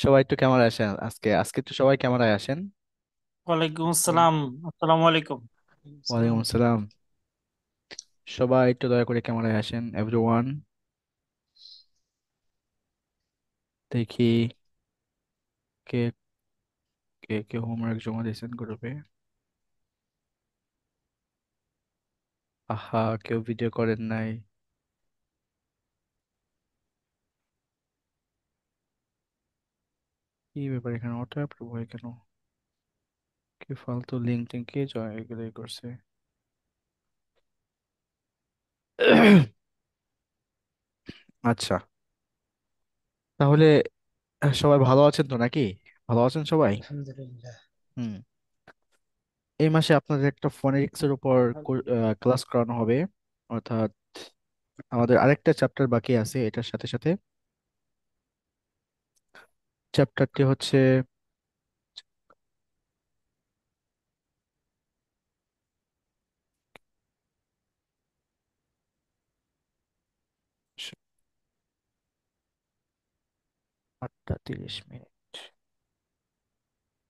সবাই একটু ক্যামেরায় আসেন আজকে আজকে একটু সবাই ক্যামেরায় আসেন। ওয়ালাইকুম হুম। আসসালাম। আসসালামু আলাইকুম। ওয়ালাইকুম আসসালাম। সবাই একটু দয়া করে ক্যামেরায় আসেন এভরিওয়ান। দেখি কে কে কে হোমওয়ার্ক জমা দিয়েছেন গ্রুপে। আহা, কেউ ভিডিও করেন নাই। কি ব্যাপার, এখানে অটো অ্যাপ্রুভ হয় কেন? কি ফালতু লিঙ্ক টিঙ্ক কে জয় এগুলো করছে? আচ্ছা, তাহলে সবাই ভালো আছেন তো নাকি? ভালো আছেন সবাই? আলহামদুলিল্লাহ। হুম। এই মাসে আপনাদের একটা ফোনেটিক্স এর উপর আলহামদুলিল্লাহ। ক্লাস করানো হবে, অর্থাৎ আমাদের আরেকটা চ্যাপ্টার বাকি আছে এটার সাথে সাথে। চ্যাপ্টারটি হচ্ছে 8:30।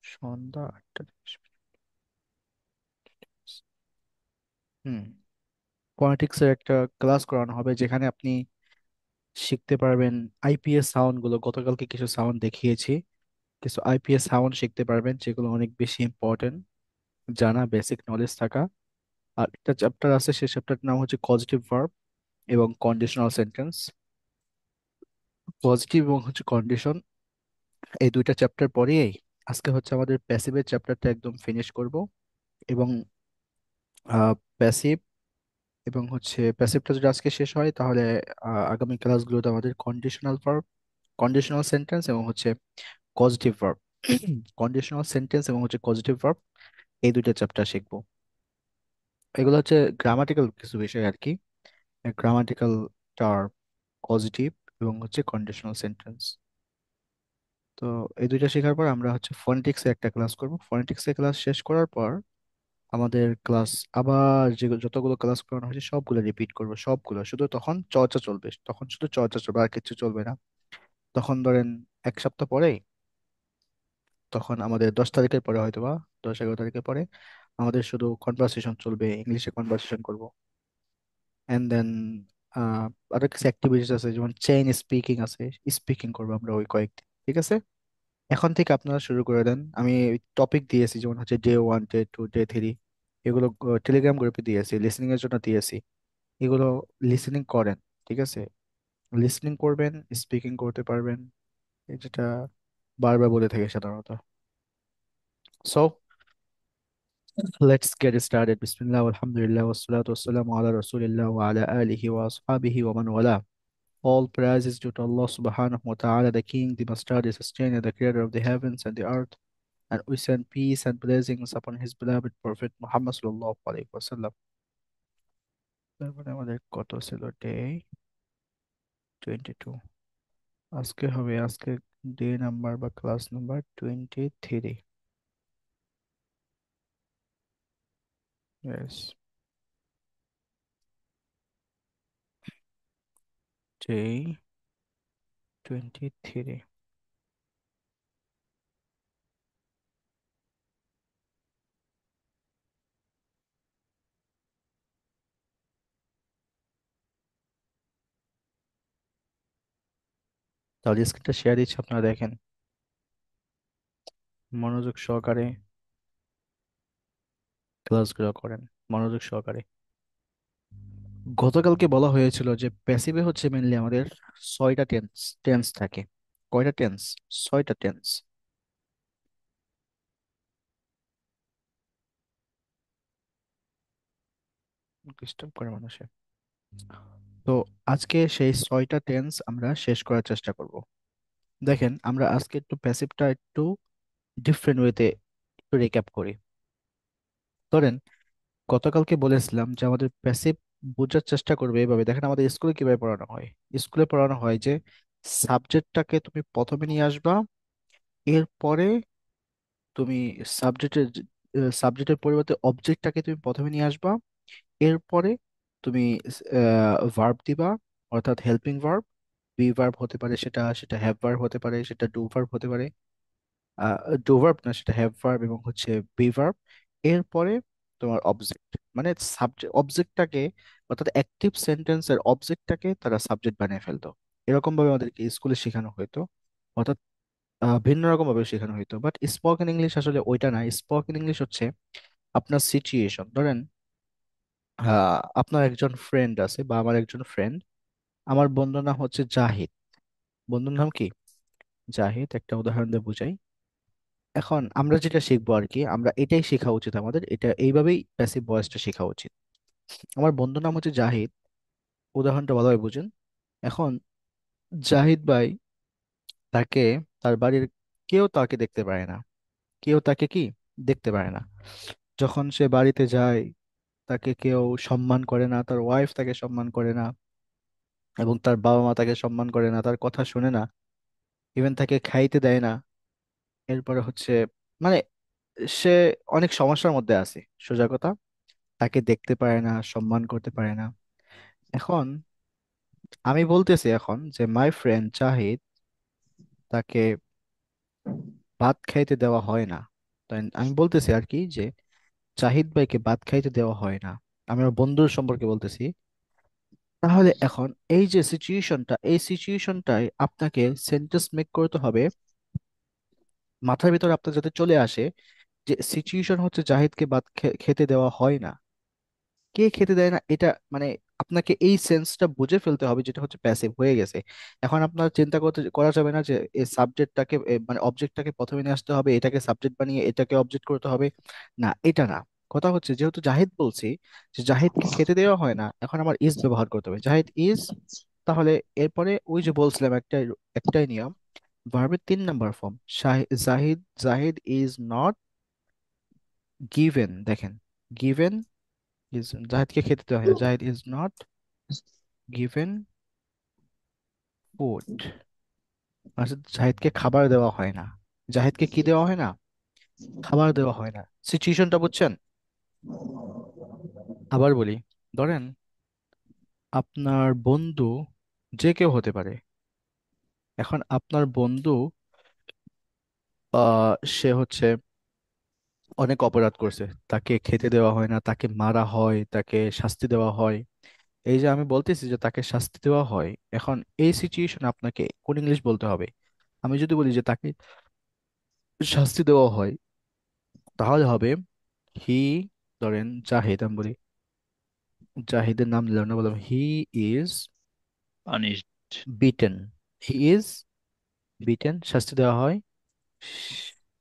সন্ধ্যা 8:30। হুম। ফনেটিক্স এর একটা ক্লাস করানো হবে যেখানে আপনি শিখতে পারবেন আইপিএস সাউন্ড গুলো। গতকালকে কিছু সাউন্ড দেখিয়েছি, কিছু আইপিএস সাউন্ড শিখতে পারবেন যেগুলো অনেক বেশি ইম্পর্টেন্ট, জানা, বেসিক নলেজ থাকা। আর একটা চ্যাপ্টার আছে, সেই চ্যাপ্টারটার নাম হচ্ছে পজিটিভ ভার্ব এবং কন্ডিশনাল সেন্টেন্স। পজিটিভ এবং হচ্ছে কন্ডিশন, এই দুইটা চ্যাপ্টার পরেই আজকে হচ্ছে আমাদের প্যাসিভের চ্যাপ্টারটা একদম ফিনিশ করব। এবং প্যাসিভ এবং হচ্ছে প্যাসিভটা যদি আজকে শেষ হয় তাহলে আগামী ক্লাসগুলোতে আমাদের কন্ডিশনাল ভার্ব, কন্ডিশনাল সেন্টেন্স এবং হচ্ছে পজিটিভ ভার্ব, কন্ডিশনাল সেন্টেন্স এবং হচ্ছে পজিটিভ ভার্ব, এই দুইটা চ্যাপ্টার শিখবো। এগুলো হচ্ছে গ্রামাটিক্যাল কিছু বিষয় আর কি, গ্রামাটিক্যাল টার্ম, পজিটিভ এবং হচ্ছে কন্ডিশনাল সেন্টেন্স। তো এই দুইটা শেখার পর আমরা হচ্ছে ফনেটিক্স এর একটা ক্লাস করব। ফনেটিক্স এর ক্লাস শেষ করার পর আমাদের ক্লাস আবার যেগুলো যতগুলো ক্লাস করানো হয়েছে সবগুলো রিপিট করবো, সবগুলো শুধু তখন চর্চা চলবে, তখন শুধু চর্চা চলবে আর কিছু চলবে না। তখন ধরেন এক সপ্তাহ পরেই, তখন আমাদের 10 তারিখের পরে হয়তো বা 10-11 তারিখের পরে আমাদের শুধু কনভারসেশন চলবে, ইংলিশে কনভারসেশন করব। এন্ড দেন আরো কিছু অ্যাক্টিভিটিস আছে, যেমন চেইন স্পিকিং আছে, স্পিকিং করবো আমরা ওই কয়েকদিন। ঠিক আছে, এখন থেকে আপনারা শুরু করে দেন। আমি টপিক দিয়েছি, যেমন হচ্ছে ডে 1, ডে 2, ডে 3, এগুলো টেলিগ্রাম গ্রুপে দিয়েছি, লিসনিং এর জন্য দিয়েছি। এগুলো লিসেনিং করেন, ঠিক আছে? লিসনিং করবেন, স্পিকিং করতে পারবেন, এই যেটা বারবার বলে থাকে সাধারণত। So let's get started. বিসমিল্লাহ, আলহামদুলিল্লাহ, ওয়াসসালাতু ওয়াসসালামু আলা রাসূলিল্লাহ ওয়া আলা আলিহি ওয়া আসহাবিহি ওয়া মান ওয়ালা। All praises due to Allah subhanahu wa ta'ala, the King, the Master, the Sustainer, the Creator of the heavens and the earth. And we send peace and blessings upon His beloved Prophet Muhammad sallallahu alaihi wasallam. তারপরে আমাদের কত ছিল? Day 22। আজকে day number বা class number 23। Yes, day 23। তাহলে স্ক্রিনটা share দিচ্ছি, আপনারা দেখেন মনোযোগ সহকারে, ক্লাসগুলো করেন মনোযোগ সহকারে। গতকালকে বলা হয়েছিল যে প্যাসিভে হচ্ছে মেনলি আমাদের 6টা টেন্স টেন্স থাকে। কয়টা টেন্স? 6টা টেন্স। ডিস্টার্ব করে মানুষে। তো আজকে সেই 6টা টেন্স আমরা শেষ করার চেষ্টা করব। দেখেন, আমরা আজকে একটু প্যাসিভটা একটু ডিফারেন্ট ওয়েতে একটু রিক্যাপ করি। ধরেন, গতকালকে বলেছিলাম যে আমাদের প্যাসিভ বোঝার চেষ্টা করবে এভাবে। দেখেন, আমাদের স্কুলে কিভাবে পড়ানো হয়। স্কুলে পড়ানো হয় যে সাবজেক্টটাকে তুমি প্রথমে নিয়ে আসবা, এরপরে তুমি সাবজেক্টের সাবজেক্টের পরিবর্তে অবজেক্টটাকে তুমি প্রথমে নিয়ে আসবা, এরপরে তুমি ভার্ব দিবা, অর্থাৎ হেল্পিং ভার্ব। বি ভার্ব হতে পারে, সেটা সেটা হ্যাভ ভার্ব হতে পারে, সেটা ডু ভার্ব হতে পারে। ডু ভার্ব না, সেটা হ্যাভ ভার্ব এবং হচ্ছে বি ভার্ব। এরপরে তোমার অবজেক্ট, মানে সাবজেক্ট অবজেক্টটাকে, অর্থাৎ অ্যাক্টিভ সেন্টেন্সের অবজেক্টটাকে তারা সাবজেক্ট বানিয়ে ফেলতো। এরকম ভাবে আমাদেরকে স্কুলে শেখানো হতো, অর্থাৎ ভিন্ন রকম ভাবে শেখানো হতো। বাট স্পোকেন ইংলিশ আসলে ওইটা না। স্পোকেন ইংলিশ হচ্ছে আপনার সিচুয়েশন। ধরেন আপনার একজন ফ্রেন্ড আছে, বা আমার একজন ফ্রেন্ড, আমার বন্ধুর নাম হচ্ছে জাহিদ। বন্ধুর নাম কি? জাহিদ। একটা উদাহরণ দিয়ে বুঝাই। এখন আমরা যেটা শিখবো আর কি, আমরা এটাই শেখা উচিত, আমাদের এটা এইভাবেই প্যাসিভ ভয়েসটা শেখা উচিত। আমার বন্ধুর নাম হচ্ছে জাহিদ, উদাহরণটা ভালোভাবে বুঝেন। এখন জাহিদ ভাই, তাকে, তার বাড়ির কেউ তাকে দেখতে পারে না। কেউ তাকে কি দেখতে পারে না। যখন সে বাড়িতে যায়, তাকে কেউ সম্মান করে না, তার ওয়াইফ তাকে সম্মান করে না, এবং তার বাবা মা তাকে সম্মান করে না, তার কথা শুনে না, ইভেন তাকে খাইতে দেয় না। এরপরে হচ্ছে, মানে সে অনেক সমস্যার মধ্যে আছে, সোজা কথা। তাকে দেখতে পারে না, সম্মান করতে পারে না। এখন আমি বলতেছি এখন যে মাই ফ্রেন্ড জাহিদ, তাকে ভাত খাইতে দেওয়া হয় না। তাই আমি বলতেছি আর কি যে জাহিদ ভাইকে ভাত খাইতে দেওয়া হয় না। আমি আমার বন্ধুর সম্পর্কে বলতেছি। তাহলে এখন এই যে সিচুয়েশনটা, এই সিচুয়েশনটাই আপনাকে সেন্টেন্স মেক করতে হবে। মাথার ভিতরে আপনার যাতে চলে আসে যে সিচুয়েশন হচ্ছে জাহিদকে ভাত খেতে দেওয়া হয় না। কে খেতে দেয় না, এটা মানে আপনাকে এই সেন্সটা বুঝে ফেলতে হবে, যেটা হচ্ছে প্যাসিভ হয়ে গেছে। এখন আপনার চিন্তা করতে করা যাবে না যে এই সাবজেক্টটাকে, মানে অবজেক্টটাকে প্রথমে নিয়ে আসতে হবে, এটাকে সাবজেক্ট বানিয়ে এটাকে অবজেক্ট করতে হবে। না, এটা না। কথা হচ্ছে যেহেতু জাহিদ বলছি, যে জাহিদকে খেতে দেওয়া হয় না, এখন আমার ইজ ব্যবহার করতে হবে, জাহিদ ইজ। তাহলে এরপরে ওই যে বলছিলাম একটাই একটাই নিয়ম, ভার্বের 3 number form. Zahid, Zahid is not given. দেখেন, গিভেন ইজ, জাহিদকে খেতে দেওয়া হয় না, Zahid is not given food. মানে জাহিদকে খাবার দেওয়া হয় না। জাহিদকে কি দেওয়া হয় না? খাবার দেওয়া হয় না। সিচুয়েশনটা বুঝছেন? আবার বলি, ধরেন আপনার বন্ধু, যে কেউ হতে পারে, এখন আপনার বন্ধু সে হচ্ছে অনেক অপরাধ করছে, তাকে খেতে দেওয়া হয় না, তাকে মারা হয়, তাকে শাস্তি দেওয়া হয়। এই যে আমি বলতেছি যে তাকে শাস্তি দেওয়া হয়, এখন এই সিচুয়েশন আপনাকে কোন ইংলিশ বলতে হবে? আমি যদি বলি যে তাকে শাস্তি দেওয়া হয়, তাহলে হবে হি, ধরেন জাহিদ, আমি বলি জাহিদের নাম নিলাম না, বললাম he is punished. Beaten. He is beaten, শাস্তি দেওয়া হয়।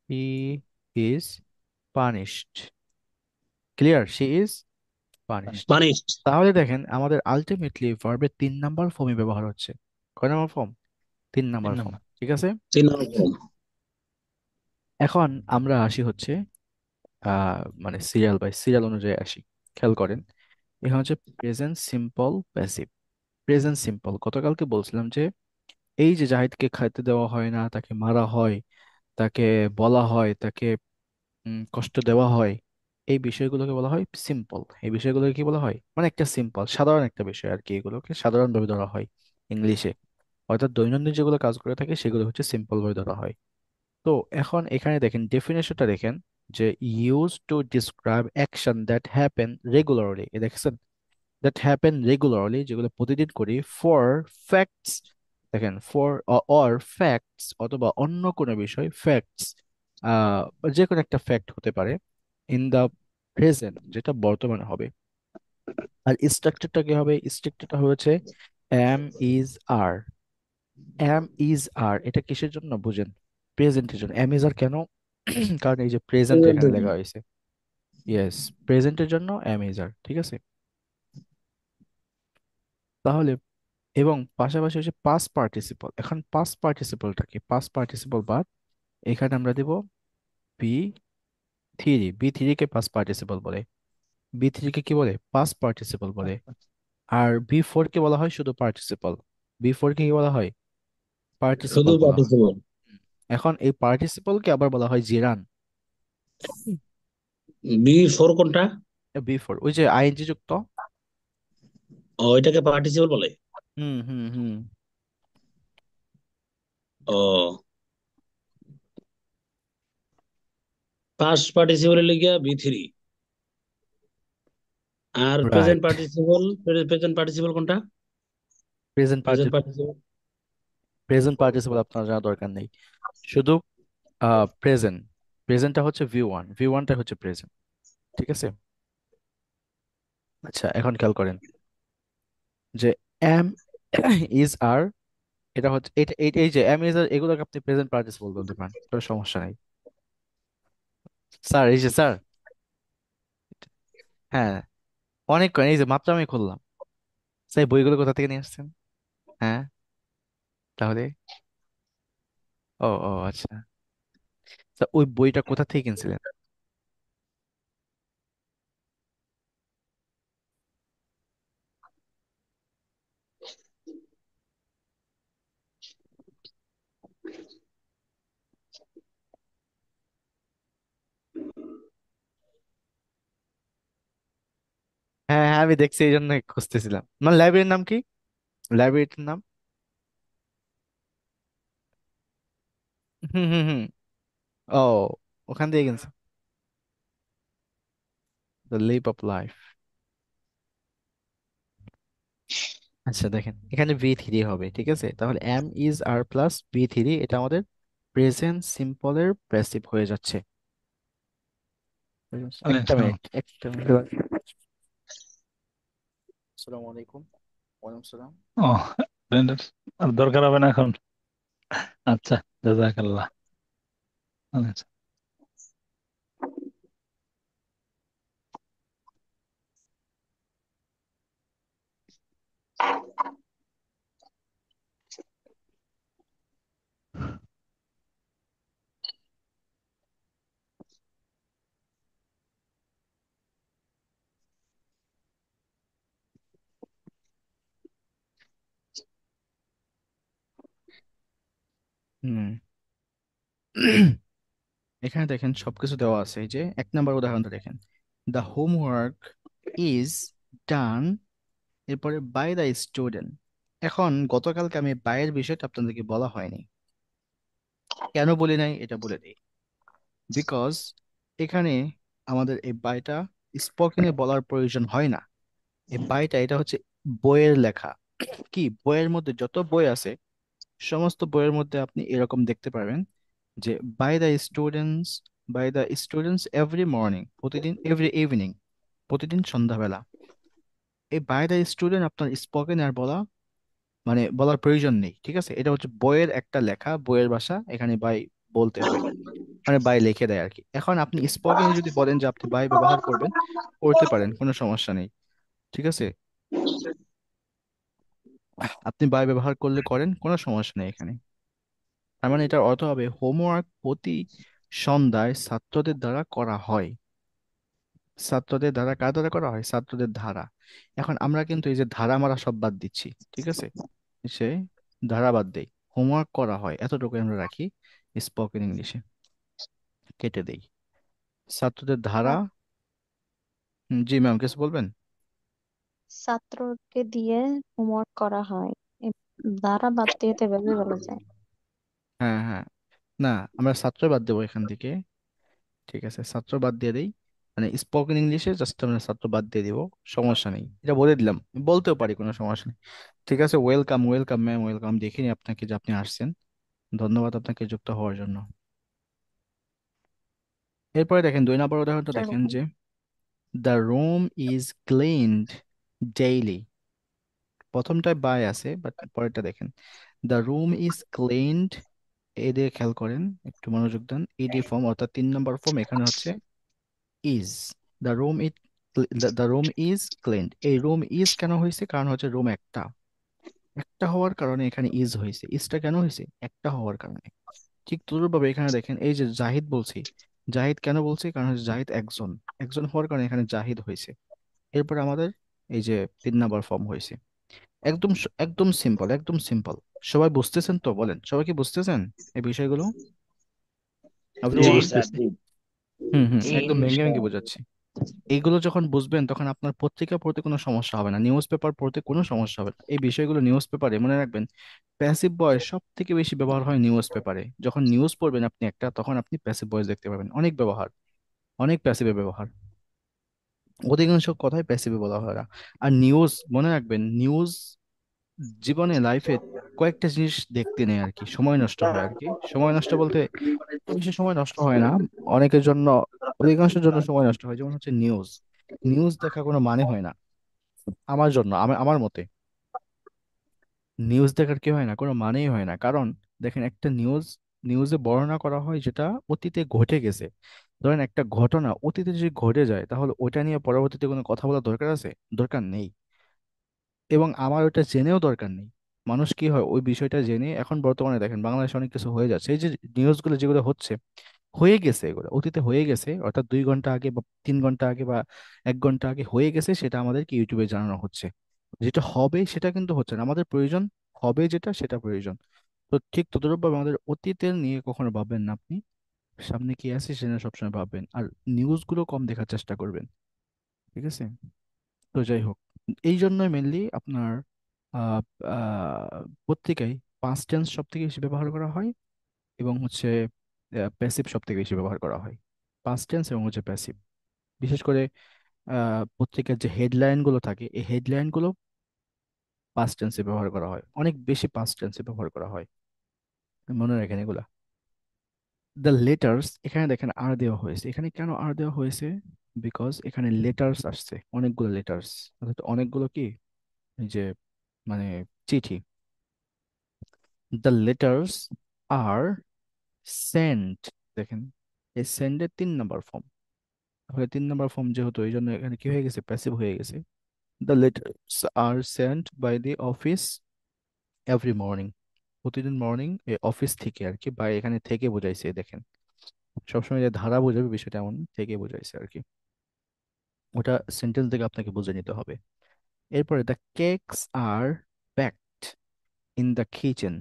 He is punished. Clear? She is punished. Punished. তাহলে দেখেন আমাদের আলটিমেটলি ভার্বের 3 নাম্বার ফর্মই ব্যবহার হচ্ছে। কয় নাম্বার ফর্ম? 3 নাম্বার তিন ফর্ম। নম্বর। ঠিক আছে। তিন নম্বর। এখন আমরা আসি হচ্ছে মানে সিরিয়াল বাই সিরিয়াল অনুযায়ী আসি। খেয়াল করেন, এখানে হচ্ছে present simple passive. Present simple, গতকালকে বলছিলাম যে এই যে জাহিদকে খাইতে দেওয়া হয় না, তাকে মারা হয়, তাকে বলা হয়, তাকে কষ্ট দেওয়া হয়, এই বিষয়গুলোকে বলা হয় সিম্পল। এই বিষয়গুলোকে কি বলা হয়? মানে একটা সিম্পল সাধারণ একটা বিষয় আর কি, এগুলোকে সাধারণভাবে ধরা হয় ইংলিশে। অর্থাৎ দৈনন্দিন যেগুলো কাজ করে থাকে সেগুলো হচ্ছে সিম্পল ভাবে ধরা হয়। তো এখন এখানে দেখেন ডেফিনেশনটা দেখেন, যে use to describe action that happen regularly. এ দেখেছেন, দ্যাট হ্যাপেন রেগুলারলি, যেগুলো প্রতিদিন করি। ফর ফ্যাক্টস, দেখেন ফর অর ফ্যাক্টস, অথবা অন্য কোনো বিষয় ফ্যাক্টস, যে কোনো একটা ফ্যাক্ট হতে পারে। ইন দা প্রেজেন্ট, যেটা বর্তমানে হবে। আর স্ট্রাকচারটা কি হবে? স্ট্রাকচারটা হচ্ছে am is are. Am is are এটা কিসের জন্য বুঝেন? প্রেজেন্টের জন্য। এম ইজ আর কেন? কারণ এই যে প্রেজেন্ট এখানে লেখা হয়েছে। ইয়েস, প্রেজেন্টের জন্য এম ইজ আর। ঠিক আছে। তাহলে এবং পাশাপাশি হচ্ছে পাস্ট পার্টিসিপল। এখন পাস্ট পার্টিসিপলটা কি? পাস্ট পার্টিসিপল বাদ, এখানে আমরা দেব বি থ্রি। বি থ্রি কে পাস্ট পার্টিসিপল বলে। বি থ্রি কে কি বলে? পাস্ট পার্টিসিপল বলে। আর বি ফোর কে বলা হয় শুধু পার্টিসিপল। বি ফোর কে কি বলা হয়? শুধু পার্টিসিপল বলা হয়। পার্টিসিপল। হুম। এখন এই পার্টিসিপল কে আবার বলা হয় জিরান। বি ফোর কোনটা? বি ফোর ওই যে আইএনজি যুক্ত। ও, এটাকে পার্টিসিপল বলে। হুম হুম হুম। ও, পাস্ট পার্টিসিপেলের লিগে বি3, আর present right. Participle, present participle কোনটা? Present present participle. Present participle আপনার জানা দরকার নেই, শুধু প্রেজেন্ট। প্রেজেন্টটা হচ্ছে ভি ওয়ান, ভি ওয়ানটা হচ্ছে প্রেজেন্ট। ঠিক আছে। আচ্ছা, এখন খেয়াল করেন যে এম ইজ আর, এটা হচ্ছে এই যে এম ইজ আর, এগুলোকে আপনি প্রেজেন্ট পার্টিসিপল বলতে পারেন, কোনো সমস্যা নাই। স্যার, এই যে স্যার, হ্যাঁ, অনেকক্ষণ এই যে মাত্র আমি খুললাম। স্যার, এই বইগুলো কোথা থেকে নিয়ে আসছেন? হ্যাঁ, তাহলে, ও ও আচ্ছা, স্যার ওই বইটা কোথা থেকে কিনছিলেন? হ্যাঁ হ্যাঁ, আমি দেখছি, এই জন্য খুঁজতেছিলাম। মানে লাইব্রেরির নাম কি? লাইব্রেরির নাম? হুম হুম হুম। ও, ওখান দিয়ে কিনছে। The leap of life. আচ্ছা দেখেন, এখানে ভি3 হবে, ঠিক আছে। তাহলে এম ইজ আর প্লাস ভি3, এটা আমাদের প্রেজেন্ট সিম্পলের প্যাসিভ হয়ে যাচ্ছে। একটা ওয়ালাইকুম মিনিট, একটা মিনিট। আসসালামু আলাইকুম। ওয়ালাইকুম সালাম। ও, আর দরকার হবে না এখন। আচ্ছা, জাযাকাল্লাহ। আচ্ছা। হুম। এখানে দেখেন সবকিছু দেওয়া আছে। এই যে 1 নম্বর উদাহরণটা দেখেন, দ্য হোমওয়ার্ক ইজ ডান, এরপরে বাই দ্য স্টুডেন্ট। এখন গতকালকে আমি বাইয়ের বিষয়টা আপনাদেরকে বলা হয়নি। কেন বলি নাই এটা বলে দিই। বিকজ এখানে আমাদের এই বাইটা স্পোকেনে বলার প্রয়োজন হয় না। এই বাইটা এটা হচ্ছে বইয়ের লেখা। কি, বইয়ের মধ্যে যত বই আছে, সমস্ত বইয়ের মধ্যে আপনি এরকম দেখতে পারবেন যে by the students, by the students every morning, প্রতিদিন, এভরি ইভিনিং, প্রতিদিন সন্ধ্যাবেলা। এই বাই দ্য স্টুডেন্ট আপনার স্পোকেন আর বলা, মানে বলার প্রয়োজন নেই, ঠিক আছে। এটা হচ্ছে বইয়ের একটা লেখা, বইয়ের ভাষা, এখানে বাই বলতে হয়, মানে বাই লিখে দেয় আর কি। এখন আপনি স্পোকেনে যদি বলেন যে আপনি বাই ব্যবহার করবেন, করতে পারেন, কোনো সমস্যা নেই, ঠিক আছে। আপনি বাই ব্যবহার করলে করেন, কোনো সমস্যা নেই এখানে। তার মানে এটার অর্থ হবে হোমওয়ার্ক প্রতি সন্ধ্যায় ছাত্রদের দ্বারা করা হয়। ছাত্রদের দ্বারা, কার দ্বারা করা হয়? ছাত্রদের ধারা। এখন আমরা কিন্তু এই যে ধারা মারা সব বাদ দিচ্ছি, ঠিক আছে। সে ধারা বাদ দেই, হোমওয়ার্ক করা হয় এতটুকু আমরা রাখি, স্পোকেন ইংলিশে কেটে দেই ছাত্রদের ধারা। জি ম্যাম, কিছু বলবেন? ছাত্রকে দিয়ে হোমওয়ার্ক করা হয়, এ দ্বারা বাদ দিয়ে তো এভাবে বলা যায়। হ্যাঁ হ্যাঁ, না, আমরা ছাত্র বাদ দেবো এখান থেকে, ঠিক আছে, ছাত্র বাদ দিয়ে দেই। মানে স্পোকেন ইংলিশে জাস্ট আমরা ছাত্র বাদ দিয়ে দিব, সমস্যা নেই, এটা বলে দিলাম, বলতেও পারি, কোনো সমস্যা নেই। ঠিক আছে, ওয়েলকাম ওয়েলকাম ম্যাম, ওয়েলকাম। দেখিনি আপনাকে যে আপনি আসছেন, ধন্যবাদ আপনাকে যুক্ত হওয়ার জন্য। এরপরে দেখেন 2 নম্বর উদাহরণটা দেখেন ওয়েলকাম। যে the room is cleaned daily. প্রথমটায় বাই আছে, বাট পরেরটা দেখেন, দ্য রুম ইজ ক্লিনড, এই দিকে খেয়াল করেন, একটু মনোযোগ দেন। ইডি ফর্ম অর্থাৎ 3 নম্বর ফর্ম এখানে হচ্ছে is. The room is, the room is cleaned. এই রুম ইজ কেন হয়েছে? কারণ হচ্ছে রুম একটা, একটা হওয়ার কারণে এখানে ইজ হয়েছে। ইজটা কেন হয়েছে? একটা হওয়ার কারণে। ঠিক তদ্রুপভাবে এখানে দেখেন, এই যে জাহিদ বলছি, জাহিদ কেন বলছি? কারণ হচ্ছে জাহিদ একজন, একজন হওয়ার কারণে এখানে জাহিদ হয়েছে। এরপর আমাদের এই যে 3 নম্বর ফর্ম হয়েছে। একদম একদম সিম্পল, একদম সিম্পল। সবাই বুঝতেছেন তো? বলেন, সবাই কি বুঝতেছেন এই বিষয়গুলো? জি এভরিওয়ান? স্যার, জি। হুম হুম, জি একদম ভেঙে ভেঙে ইনশাআল্লাহ। বোঝাচ্ছি। এইগুলো যখন বুঝবেন তখন আপনার পত্রিকা পড়তে কোনো সমস্যা হবে না, নিউজ পেপার পড়তে কোনো সমস্যা হবে না। এই বিষয়গুলো নিউজ পেপারে মনে রাখবেন। প্যাসিভ ভয়েস সব থেকে বেশি ব্যবহার হয় নিউজ পেপারে। যখন নিউজ পড়বেন আপনি একটা, তখন আপনি প্যাসিভ ভয়েস দেখতে পাবেন, অনেক ব্যবহার, অনেক প্যাসিভে ব্যবহার। অধিকাংশ কথাই প্যাসিভে বলা হয় না। আর নিউজ মনে রাখবেন, নিউজ জীবনে লাইফে কয়েকটা জিনিস দেখতে নেই আর কি, সময় নষ্ট হয় আর কি। সময় নষ্ট বলতে বেশি সময় নষ্ট হয় না, অনেকের জন্য, অধিকাংশের জন্য সময় নষ্ট হয়। যেমন হচ্ছে নিউজ, নিউজ দেখা কোনো মানে হয় না আমার জন্য, আমার আমার মতে। নিউজ দেখার কি হয় না, কোনো মানেই হয় না। কারণ দেখেন, একটা নিউজে বর্ণনা করা হয় যেটা অতীতে ঘটে গেছে। ধরেন একটা ঘটনা অতীতে যদি ঘটে যায়, তাহলে ওইটা নিয়ে পরবর্তীতে কোনো কথা বলার দরকার আছে? দরকার নেই। এবং আমার ওটা জেনেও দরকার নেই। মানুষ কি হয়, ওই বিষয়টা জেনে, এখন বর্তমানে দেখেন বাংলাদেশে অনেক কিছু হয়ে যাচ্ছে, এই যে নিউজগুলো যেগুলো হচ্ছে, হয়ে গেছে, এগুলো অতীতে হয়ে গেছে, অর্থাৎ 2 ঘন্টা আগে বা 3 ঘন্টা আগে বা 1 ঘন্টা আগে হয়ে গেছে, সেটা আমাদেরকে ইউটিউবে জানানো হচ্ছে। যেটা হবে সেটা কিন্তু হচ্ছে না, আমাদের প্রয়োজন হবে যেটা, সেটা প্রয়োজন। তো ঠিক তদ্রুপভাবে আমাদের অতীতের নিয়ে কখনো ভাববেন না আপনি, সামনে কি আছে সেটা সবসময় ভাববেন। আর নিউজগুলো কম দেখার চেষ্টা করবেন, ঠিক আছে? তো যাই হোক, এই জন্যই মেনলি আপনার আহ পত্রিকায় পাস্ট টেন্স সব থেকে বেশি ব্যবহার করা হয়, এবং হচ্ছে প্যাসিভ সব থেকে বেশি ব্যবহার করা হয়। পাস্ট টেন্স এবং হচ্ছে প্যাসিভ। বিশেষ করে পত্রিকার যে হেডলাইন গুলো থাকে, এই হেডলাইন গুলো পাস্ট টেন্সে ব্যবহার করা হয়, অনেক বেশি পাস্ট টেন্সে ব্যবহার করা হয়। মনে রাখেন এগুলা। দ্য লেটার্স, এখানে দেখেন আর দেওয়া হয়েছে, এখানে কেন আর দেওয়া হয়েছে? বিকজ এখানে লেটার্স আসছে, অনেকগুলো লেটার্স, অর্থাৎ অনেকগুলো কি, এই যে মানে চিঠি। দ্য লেটার্স আর সেন্ট, দেখেন এই সেন্ডের 3 নম্বর ফর্ম, তাহলে 3 নম্বর ফর্ম যেহেতু, এই জন্য এখানে কি হয়ে গেছে, প্যাসিভ হয়ে গেছে। The letters are sent by the office every morning, প্রতিদিন মর্নিং এই অফিস থেকে আর কি, বা এখানে থেকে বোঝাইছে দেখেন, সবসময় যে ধারা বোঝাবে বিষয়টা এমন, থেকে বোঝাইছে আর কি। ওটা সেন্টেন্স থেকে আপনাকে বুঝে নিতে হবে। এরপরে the cakes are baked in the kitchen.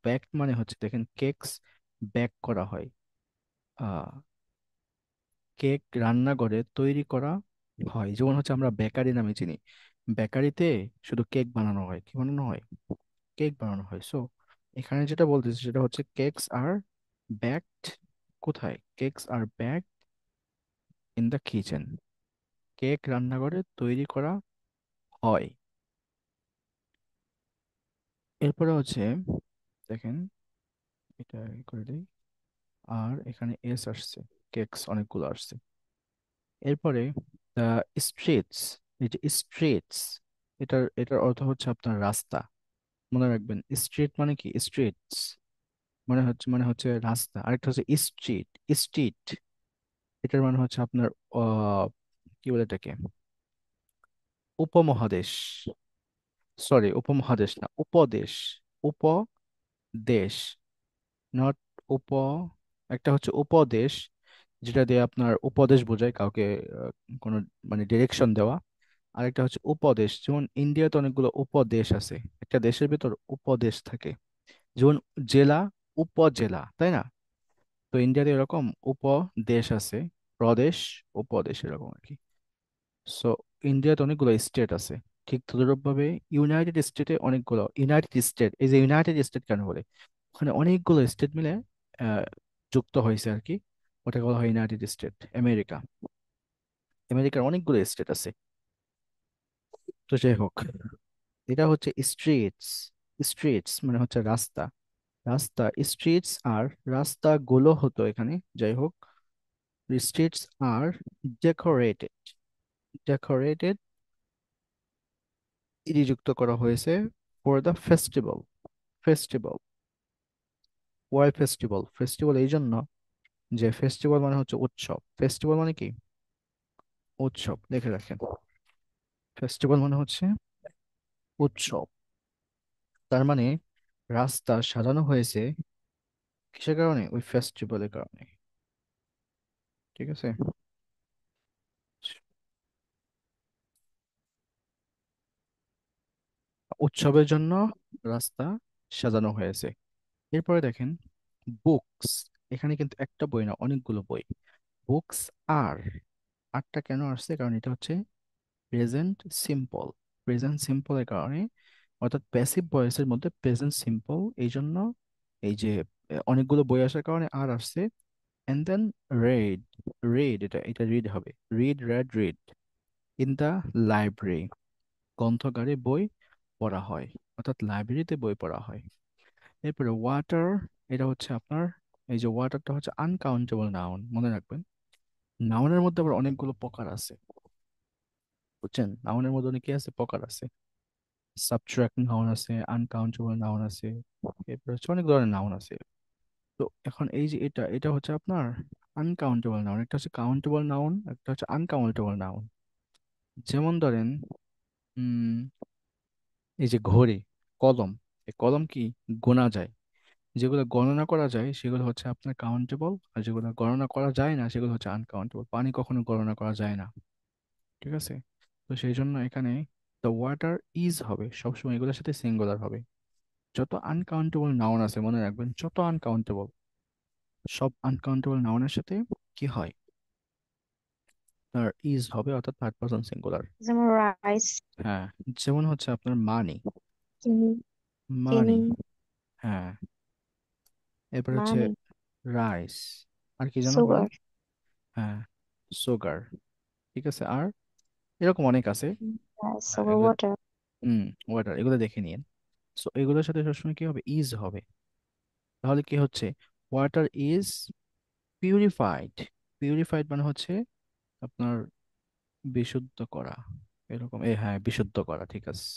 Baked মানে হচ্ছে দেখেন, কেকস বেক করা হয়, আহ কেক রান্নাঘরে তৈরি করা হয়। যেমন হচ্ছে আমরা বেকারি নামে চিনি, বেকারিতে শুধু কেক বানানো হয়, কি বানানো হয়, কেক বানানো হয়। সো এখানে যেটা বলতেছি সেটা হচ্ছে কেকস আর ব্যাকড, কোথায়, cakes are baked in the kitchen, cake রান্নাঘরে তৈরি করা হয়। এরপরে হচ্ছে দেখেন, এটা করে দিই, আর এখানে এস আসছে, কেকস অনেকগুলো আসছে। এরপরে দ্য স্ট্রিটস, এই যে স্ট্রিটস, এটার অর্থ হচ্ছে আপনার রাস্তা। মনে রাখবেন, স্ট্রিট মানে কি, স্ট্রিটস মানে হচ্ছে রাস্তা। আরেকটা হচ্ছে স্ট্রিট, স্ট্রিট এটার মানে হচ্ছে আপনার আহ কি বলে এটাকে, উপমহাদেশ, সরি উপমহাদেশ না, উপদেশ, উপদেশ, নট উপ, একটা হচ্ছে উপদেশ, যেটা দিয়ে আপনার উপদেশ বোঝায় কাউকে, আহ, কোনো মানে ডিরেকশন দেওয়া। আরেকটা হচ্ছে উপদেশ, যেমন ইন্ডিয়াতে অনেকগুলো উপদেশ আছে, একটা দেশের ভিতর উপদেশ থাকে। যেমন জেলা, উপজেলা, তাই না? তো ইন্ডিয়াতে এরকম উপদেশ আছে, প্রদেশ, উপদেশ এরকম আর কি। সো ইন্ডিয়াতে অনেকগুলো স্টেট আছে, ঠিক তদ্রুপ ভাবে ইউনাইটেড স্টেটে অনেকগুলো, ইউনাইটেড স্টেট, এই যে ইউনাইটেড স্টেট কেন বলে, ওখানে অনেকগুলো স্টেট মিলে আহ, যুক্ত হয়েছে আর কি, ওটাকে বলা হয় ইউনাইটেড স্টেট আমেরিকা। আমেরিকার অনেকগুলো স্টেট আছে। তো যাই হোক, এটা হচ্ছে স্ট্রিটস, স্ট্রিটস মানে হচ্ছে রাস্তা, রাস্তা, স্ট্রিটস আর রাস্তাগুলো হতো এখানে। যাই হোক, স্ট্রিটস আর ডেকোরেটেড, ডেকোরেটেড ইতি যুক্ত করা হয়েছে for the festival, festival, why festival, festival এই জন্য যে ফেস্টিভ্যাল মানে হচ্ছে উৎসব, ফেস্টিভ্যাল মানে কি, উৎসব, দেখে রাখেন, ফেস্টিভ্যাল মানে হচ্ছে উৎসব। তার মানে রাস্তা সাজানো হয়েছে কিসের কারণে, ওই ফেস্টিভ্যালের কারণে, ঠিক আছে? উৎসবের জন্য রাস্তা সাজানো হয়েছে। এরপরে দেখেন বুকস, এখানে কিন্তু একটা বই না, অনেকগুলো বই। বুকস আর, আরটা কেন আসছে, কারণ এটা হচ্ছে প্রেজেন্ট সিম্পল। প্রেজেন্ট সিম্পলের কারণে, অর্থাৎ প্যাসিভ ভয়েসের মধ্যে প্রেজেন্ট সিম্পল, এই জন্য এই যে অনেকগুলো বই আসার কারণে আর আসছে। এন্ড দেন রেড, রেড এটা এটা রিড হবে, read red read in the library, গ্রন্থাগারে বই পড়া হয়, অর্থাৎ লাইব্রেরিতে বই পড়া হয়। এরপরে ওয়াটার, এটা হচ্ছে আপনার, এই যে ওয়াটারটা হচ্ছে আনকাউন্টেবল নাউন, মনে রাখবেন। নাউনের মধ্যে আবার অনেকগুলো প্রকার আছে, বুঝছেন? নাউনের মধ্যে অনেক কি আছে, প্রকার আছে। সাবট্রাক্ট নাউন আছে, আনকাউন্টেবল নাউন আছে, এরপর হচ্ছে অনেক ধরনের নাউন আছে। তো এখন এই যে এটা এটা হচ্ছে আপনার আনকাউন্টেবল নাউন, একটা হচ্ছে কাউন্টেবল নাউন, একটা হচ্ছে আনকাউন্টেবল নাউন। যেমন ধরেন, উম এই যে ঘড়ি, কলম, এই কলম কি গোনা যায়? যেগুলো গণনা করা যায় সেগুলো হচ্ছে আপনার কাউন্টেবল, আর যেগুলো গণনা করা যায় না সেগুলো হচ্ছে আনকাউন্টেবল। পানি কখনো গণনা করা যায় না, ঠিক আছে? তো সেই জন্য এখানে দ্য ওয়াটার ইজ হবে সবসময়, এগুলোর সাথে সিঙ্গুলার হবে। যত আনকাউন্টেবল নাউন আছে মনে রাখবেন, যত আনকাউন্টেবল, সব আনকাউন্টেবল নাউনের সাথে কি হয়, তার ইজ হবে, অর্থাৎ থার্ড পারসন সিঙ্গুলার। যেমন রাইস, হ্যাঁ, যেমন হচ্ছে আপনার মানি, চিনি, মানি, চিনি, হ্যাঁ। এরপর হচ্ছে মানি, রাইস, আর কি যেন বলেন? সুগার, হ্যাঁ, সুগার, ঠিক আছে। আর এরকম অনেক আছে। রাইস, হ্যাঁ, সুগার, এগুলো, ওয়াটার। ওয়াটার, এগুলো দেখে নিন। সো এগুলোর সাথে সবসময় কি হবে, ইজ হবে। তাহলে কি হচ্ছে, ওয়াটার ইজ পিউরিফাইড। পিউরিফাইড মানে হচ্ছে আপনার বিশুদ্ধ করা, এরকম, হ্যাঁ, বিশুদ্ধ করা, ঠিক আছে।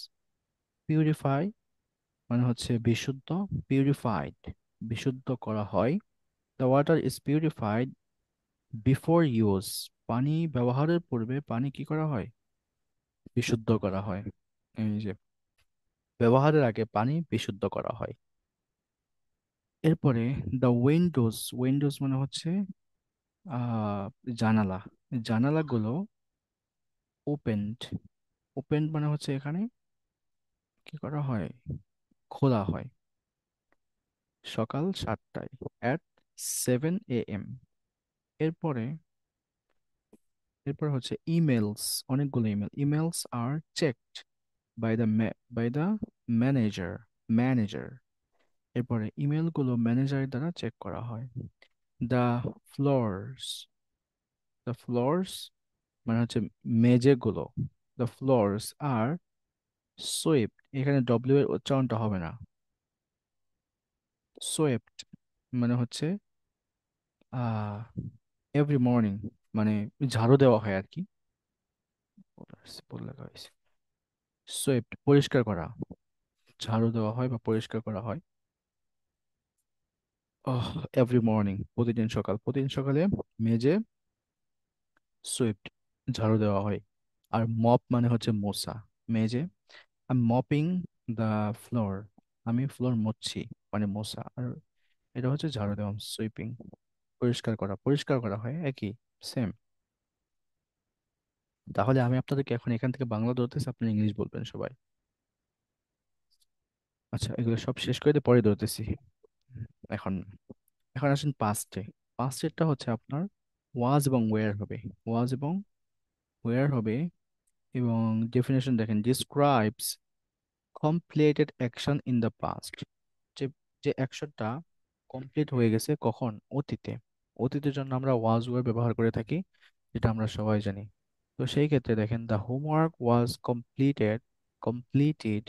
পিউরিফাই মানে হচ্ছে বিশুদ্ধ, পিউরিফাইড, বিশুদ্ধ করা হয়। The water is purified before use, পানি ব্যবহারের পূর্বে পানি কি করা হয়, বিশুদ্ধ করা হয়। এই যে ব্যবহারের আগে পানি বিশুদ্ধ করা হয়। এরপরে দ্য উইন্ডোজ, উইন্ডোজ মানে হচ্ছে আহ জানালা, জানালাগুলো ওপেনড, ওপেন মানে হচ্ছে এখানে কি করা হয়, খোলা হয়, সকাল 7টায়, অ্যাট 7 AM। এরপরে, এরপর হচ্ছে ইমেলস, অনেকগুলো email, emails are checked by the by the manager, manager. এরপরে ইমেলগুলো ম্যানেজারের দ্বারা চেক করা হয়। দ্য ফ্লোরস, দ্য ফ্লোরস মানে হচ্ছে মেঝেগুলো, দ্য ফ্লোরস আর সোয়েপ্ট, এখানে ডব্লিউ এর উচ্চারণটা হবে না, সোয়েপ্ট মানে হচ্ছে আহ এভরি মর্নিং, মানে ঝাড়ু দেওয়া হয় আর কি, বলে লেখা হয়েছে সোয়েপ্ট, পরিষ্কার করা, ঝাড়ু দেওয়া হয় বা পরিষ্কার করা হয় এভরি মর্নিং, প্রতিদিন সকাল, প্রতিদিন সকালে মেজে সুইপ্ট, ঝাড়ু দেওয়া হয়। আর মপ মানে হচ্ছে মোছা, মেজে, আই মপিং দ্য ফ্লোর, আমি ফ্লোর মুছছি, মানে মোছা। আর এটা হচ্ছে ঝাড়ু দেওয়া, সুইপিং, পরিষ্কার করা, পরিষ্কার করা হয়, একই, সেম। তাহলে আমি আপনাদেরকে এখন এখান থেকে বাংলা ধরতেছি, আপনি ইংলিশ বলবেন সবাই। আচ্ছা, এগুলো সব শেষ করে দিয়ে পরে ধরতেছি। এখন, এখন আসেন পাস্টে। পাস্টেরটা হচ্ছে আপনার ওয়াজ এবং ওয়্যার হবে, ওয়াজ এবং ওয়্যার হবে। এবং ডেফিনেশন দেখেন, describes completed action in the past, যে যে অ্যাকশনটা কমপ্লিট হয়ে গেছে কখন, অতীতে। অতীতের জন্য আমরা ওয়াজ ওয়্যার ব্যবহার করে থাকি, যেটা আমরা সবাই জানি। তো সেই ক্ষেত্রে দেখেন, the homework was completed, completed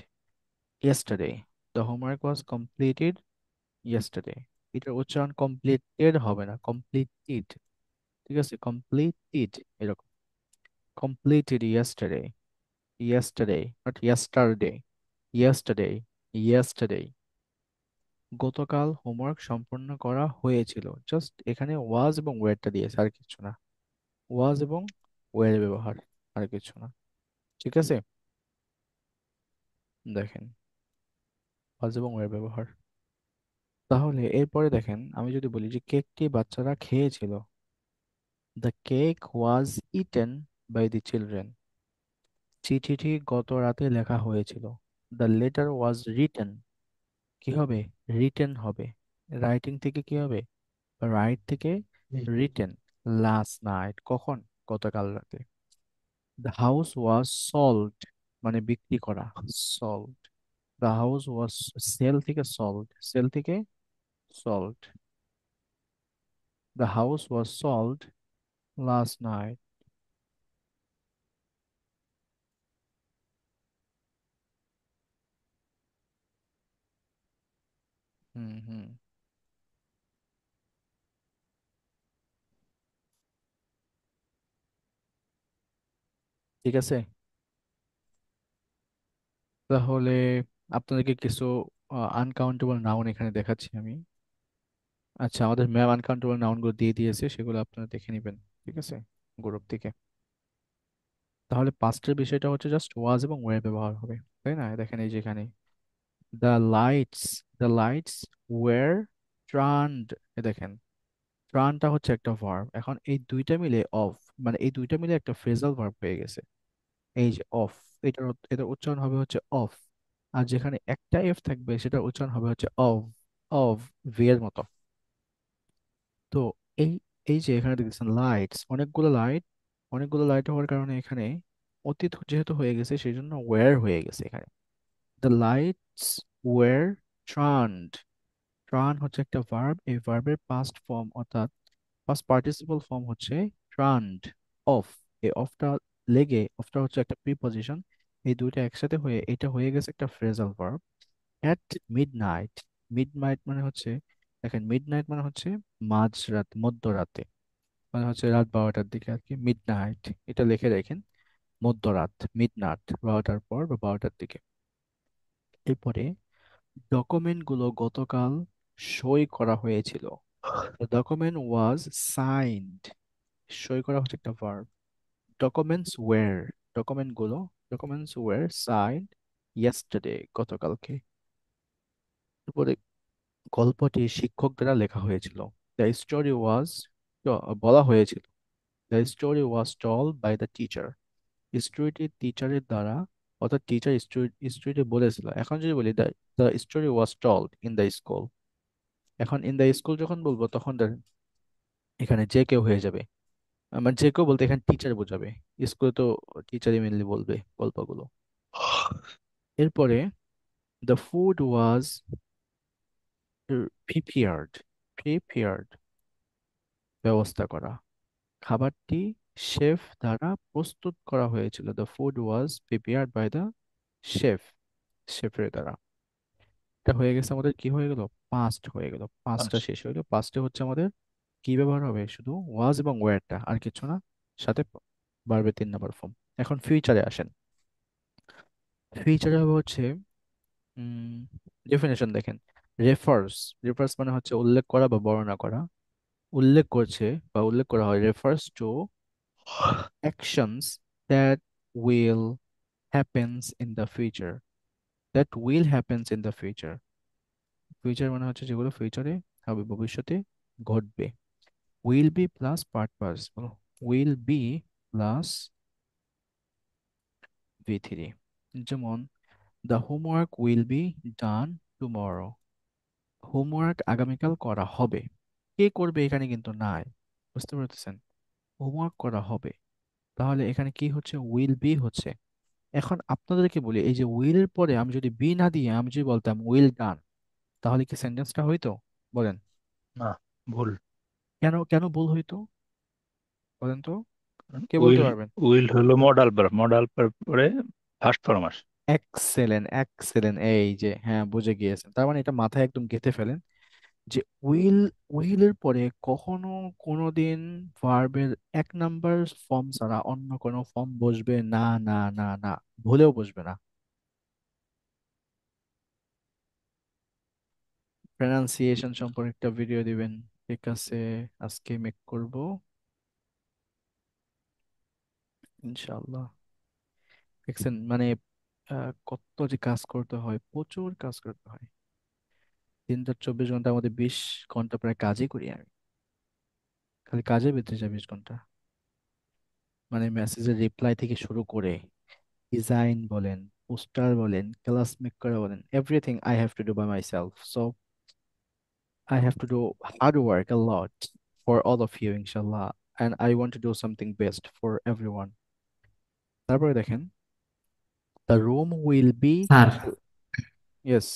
yesterday, the homework was completed yesterday. এটার উচ্চারণ কমপ্লিটেড হবে না, কমপ্লিটেড, ঠিক আছে, কমপ্লিটেড, এরকম, completed yesterday, yesterday not yesterday, yesterday, yesterday, গতকাল হোমওয়ার্ক সম্পন্ন করা হয়েছিল। জাস্ট এখানে ওয়াজ এবং ওয়্যারটা দিয়েছে, আর কিছু না, ওয়াজ এবং ওয়্যার ব্যবহার, আর কিছু না, ঠিক আছে। দেখেন, ওয়াজ এবং ওয়্যার ব্যবহার। তাহলে এরপরে দেখেন, আমি যদি বলি যে কেকটি বাচ্চারা খেয়েছিল, the cake was eaten by the children, চিঠিটি গত রাতে লেখা হয়েছিল। দ্য লেটার ওয়াজ রিটেন, কি হবে, রিটেন হবে। রাইটিং থেকে কি হবে, রাইট থেকে রিটেন, লাস্ট নাইট, কখন, গতকাল রাতে। দ্য হাউস ওয়াজ সল্ড, মানে বিক্রি করা, sold. The house was, sell থেকে সল্ড, সেল থেকে sold. The house was sold last night. Hmm hmm. ঠিক আছে, তাহলে আপনাদেরকে কিছু আনকাউন্টেবল নাউন এখানে দেখাচ্ছি আমি। আচ্ছা, আমাদের ম্যাম আনকাউন্টেবল নাউন গুলো দিয়ে দিয়েছে, সেগুলো আপনারা দেখে নেবেন। ঠিক আছে, গ্রুপ থেকে। তাহলে পাস্টের বিষয়টা হচ্ছে জাস্ট ওয়াজ এবং ওয়্যার ব্যবহার হবে, তাই না? দেখেন এই যেখানে the lights, the lights were turned, দেখেন টার্নটা হচ্ছে একটা ভার্ব, এখন এই দুইটা মিলে অফ, মানে এই দুইটা মিলে একটা ফ্রেজাল ভার্ব হয়ে গেছে। এই যে অফ, এটার উচ্চারণ হবে হচ্ছে অফ। আর যেখানে একটা এফ থাকবে সেটার উচ্চারণ হবে হচ্ছে অফ, অফ, ভি এর মতো। তো এই এই যে এখানে দেখতেছেন লাইটস, অনেকগুলো লাইট, অনেকগুলো লাইট হওয়ার কারণে এখানে অতীত যেহেতু হয়ে গেছে সেই জন্য ওয়্যার হয়ে গেছে এখানে। The lights were turned, turn হচ্ছে একটা ভার্ব, এই ভার্বের পাস্ট ফর্ম অর্থাৎ পাস্ট পার্টিসিপল ফর্ম হচ্ছে টার্নড, অফ। এই অফটা লেগে, অফটা হচ্ছে একটা প্রিপজিশন, এই দুইটা একসাথে হয়ে এটা হয়ে গেছে একটা phrasal verb. At midnight, midnight মানে হচ্ছে, দেখেন মিডনাইট মানে হচ্ছে মাঝরাত, মধ্যরাতে, মানে হচ্ছে রাত 12টার দিকে আর কি, মিডনাইট এটা লিখে রাখেন, মধ্যরাত, মিডনাইট 12টার পর বা 12টার দিকে। এরপরে ডকুমেন্টগুলো গতকাল সই করা হয়েছিল, ডকুমেন্ট ওয়াজ সাইনড, সই করা হচ্ছে একটা ভার্ব। ডকুমেন্টস ওয়্যার, ডকুমেন্টগুলো, ডকুমেন্টস ওয়্যার সাইনড ইয়েস্টারডে, গতকালকে। এরপরে গল্পটি শিক্ষক দ্বারা লেখা হয়েছিল, দ্য স্টোরি ওয়াজ, বলা হয়েছিল, the story was told by the teacher, স্টোরিটি টিচারের দ্বারা, অর্থাৎ টিচার স্টোরিটি বলেছিল। এখন যদি বলি the the story was told in the school, এখন ইন দ্য স্কুল যখন বলবো তখন এখানে যে কেউ হয়ে যাবে, মানে যে কেউ বলতে এখানে টিচার বোঝাবে, স্কুলে তো টিচারই মেনলি বলবে গল্পগুলো। এরপরে the food was prepared, prepared ব্যবস্থা করা, খাবারটি শেফ দ্বারা প্রস্তুত করা হয়েছিল, the food was prepared by the chef, শেফের দ্বারা। এটা হয়ে গেছে আমাদের, কি হয়ে গেল, পাস্ট হয়ে গেল, পাস্টটা আচ্ছা, শেষ হয়ে গেল। পাস্টে হচ্ছে আমাদের কি ব্যবহার হবে, শুধু ওয়াজ এবং ওয়্যারটা, আর কিছু না, সাথে বাড়বে 3 নম্বর ফর্ম। এখন ফিউচারে আসেন, ফিউচারে হবে হচ্ছে ডেফিনেশন দেখেন, রেফার্স, রেফার্স মানে হচ্ছে উল্লেখ করা বা বর্ণনা করা, উল্লেখ করছে বা উল্লেখ করা হয়, refers to actions that will happens in the future, that will happens in the future. Future মানে হচ্ছে যেগুলো ফিউচারে হবে, ভবিষ্যতে ঘটবে। Will be plus part participle, will be plus V three. যেমন the homework will be done tomorrow, homework আগামীকাল করা হবে, কে করবে এখানে কিন্তু নাই, বুঝতে পারতেছেন, হোমওয়ার্ক করা হবে। তাহলে এখানে কি হচ্ছে, উইল বি হচ্ছে। এখন আপনাদেরকে বলি, এই যে উইল এর পরে আমি যদি বি না দিয়ে আমি যদি বলতাম উইল ডান, তাহলে কি সেন্টেন্সটা হইতো? বলেন। না, ভুল। কেন কেন ভুল হইতো বলেন তো, কে বলতে উইল, পারবেন? উইল হলো মডাল ভার্ব, মডাল ভার্ব পরে ফার্স্ট ফর্ম আসে। এক্সেলেন্ট, এক্সেলেন্ট, এই যে হ্যাঁ বুঝে গিয়েছেন, তার মানে এটা মাথায় একদম গেঁথে ফেলেন যে উইল, উইলের পরে কখনো কোনোদিন ভার্বের 1 নাম্বার ফর্ম ছাড়া অন্য কোনো ফর্ম বসবে না, না, না, না, ভুলেও বসবে না। প্রনাউন্সিয়েশন সম্পর্কে একটা ভিডিও দিবেন, ঠিক আছে? আজকে মেক করব ইনশাআল্লাহ। দেখছেন মানে কত যে কাজ করতে হয়, প্রচুর কাজ করতে হয়। 3 বার 24 ঘন্টার মধ্যে 20 ঘন্টা প্রায় কাজই করি আমি, খালি কাজে বেঁচে যায় 20 ঘন্টা। মানে মেসেজের রিপ্লাই থেকে শুরু করে ডিজাইন বলেন, পোস্টার বলেন, ক্লাস মেক করা বলেন, everything I have to do by myself. So I have to do hard work a lot for all of you ইনশাল্লাহ। and I want to do something best for everyone. তারপরে দেখেন, the room will be, sir, yes,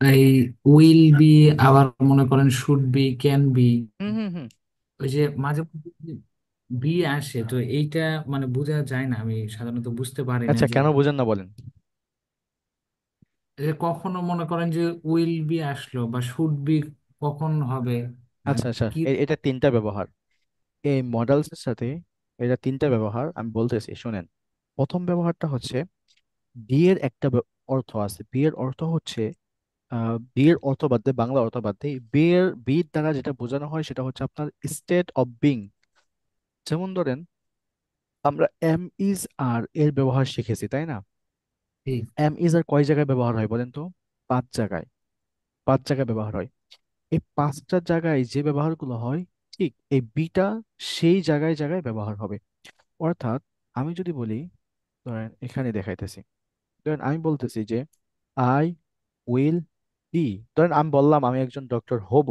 এই will be, আবার মনে করেন should be, can be, হুম হুম হুম। ওই যে মাঝে মধ্যে বি আসে, তো এইটা মানে বোঝা যায় না, আমি সাধারণত বুঝতে পারি না আচ্ছা, যে কেন বুঝেন না বলেন। যে কখনো মনে করেন যে উইল বি আসলো বা শুড বি কখন হবে বা আচ্ছা আচ্ছা, কি। এটা তিনটা ব্যবহার এই মডেলস এর সাথে। এটা তিনটা ব্যবহার আমি বলতেছি, শুনেন। প্রথম ব্যবহারটা হচ্ছে বি এর একটা অর্থ আছে। বি এর অর্থ হচ্ছে বি এর অর্থ বাদ দিয়ে, বাংলা অর্থ বাদ দিয়ে, বি দ্বারা যেটা বোঝানো হয় সেটা হচ্ছে আপনার স্টেট অফ বিং। যেমন ধরেন, আমরা এম ইজ আর এর ব্যবহার শিখেছি, তাই না? ঠিক। এম ইজ আর কয় জায়গায় ব্যবহার হয় বলেন তো? পাঁচ জায়গায়। পাঁচ জায়গায় ব্যবহার হয়। এই পাঁচটা জায়গায় যে ব্যবহারগুলো হয়, ঠিক এই বিটা সেই জায়গায় জায়গায় ব্যবহার হবে। অর্থাৎ আমি যদি বলি, ধরেন এখানে দেখাইতেছি, ধরেন আমি বলতেছি যে আই উইল বি, ধরেন আমি বললাম আমি একজন ডক্টর হব,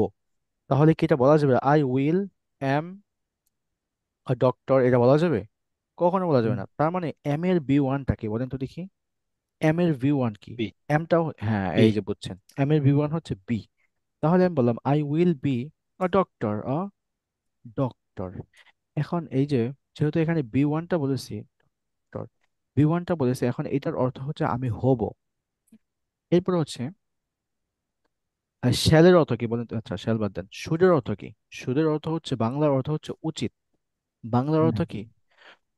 তাহলে কি এটা বলা যাবে I will am a doctor? এটা বলা যাবে? কখনো বলা যাবে হুম, না। তার মানে এম এর বি ওয়ানটা কি বলেন তো দেখি? এম এর ভি ওয়ান কি? বি। এমটাও, হ্যাঁ, বি। এই যে বুঝছেন, এম এর ভি ওয়ান হচ্ছে বি। তাহলে আমি বললাম I will be a doctor, a doctor. এখন এই যে, যেহেতু এখানে বি ওয়ানটা বলেছি, ডক্টর, বি ওয়ানটা বলেছি, এখন এটার অর্থ হচ্ছে আমি হব। এরপর হচ্ছে শ্যালের অর্থ কি বলেন তো? আচ্ছা, শ্যাল বাদ দেন, শুডের অর্থ কি? শুডের অর্থ হচ্ছে, বাংলার অর্থ হচ্ছে উচিত। বাংলার অর্থ হ্যাঁ, কি?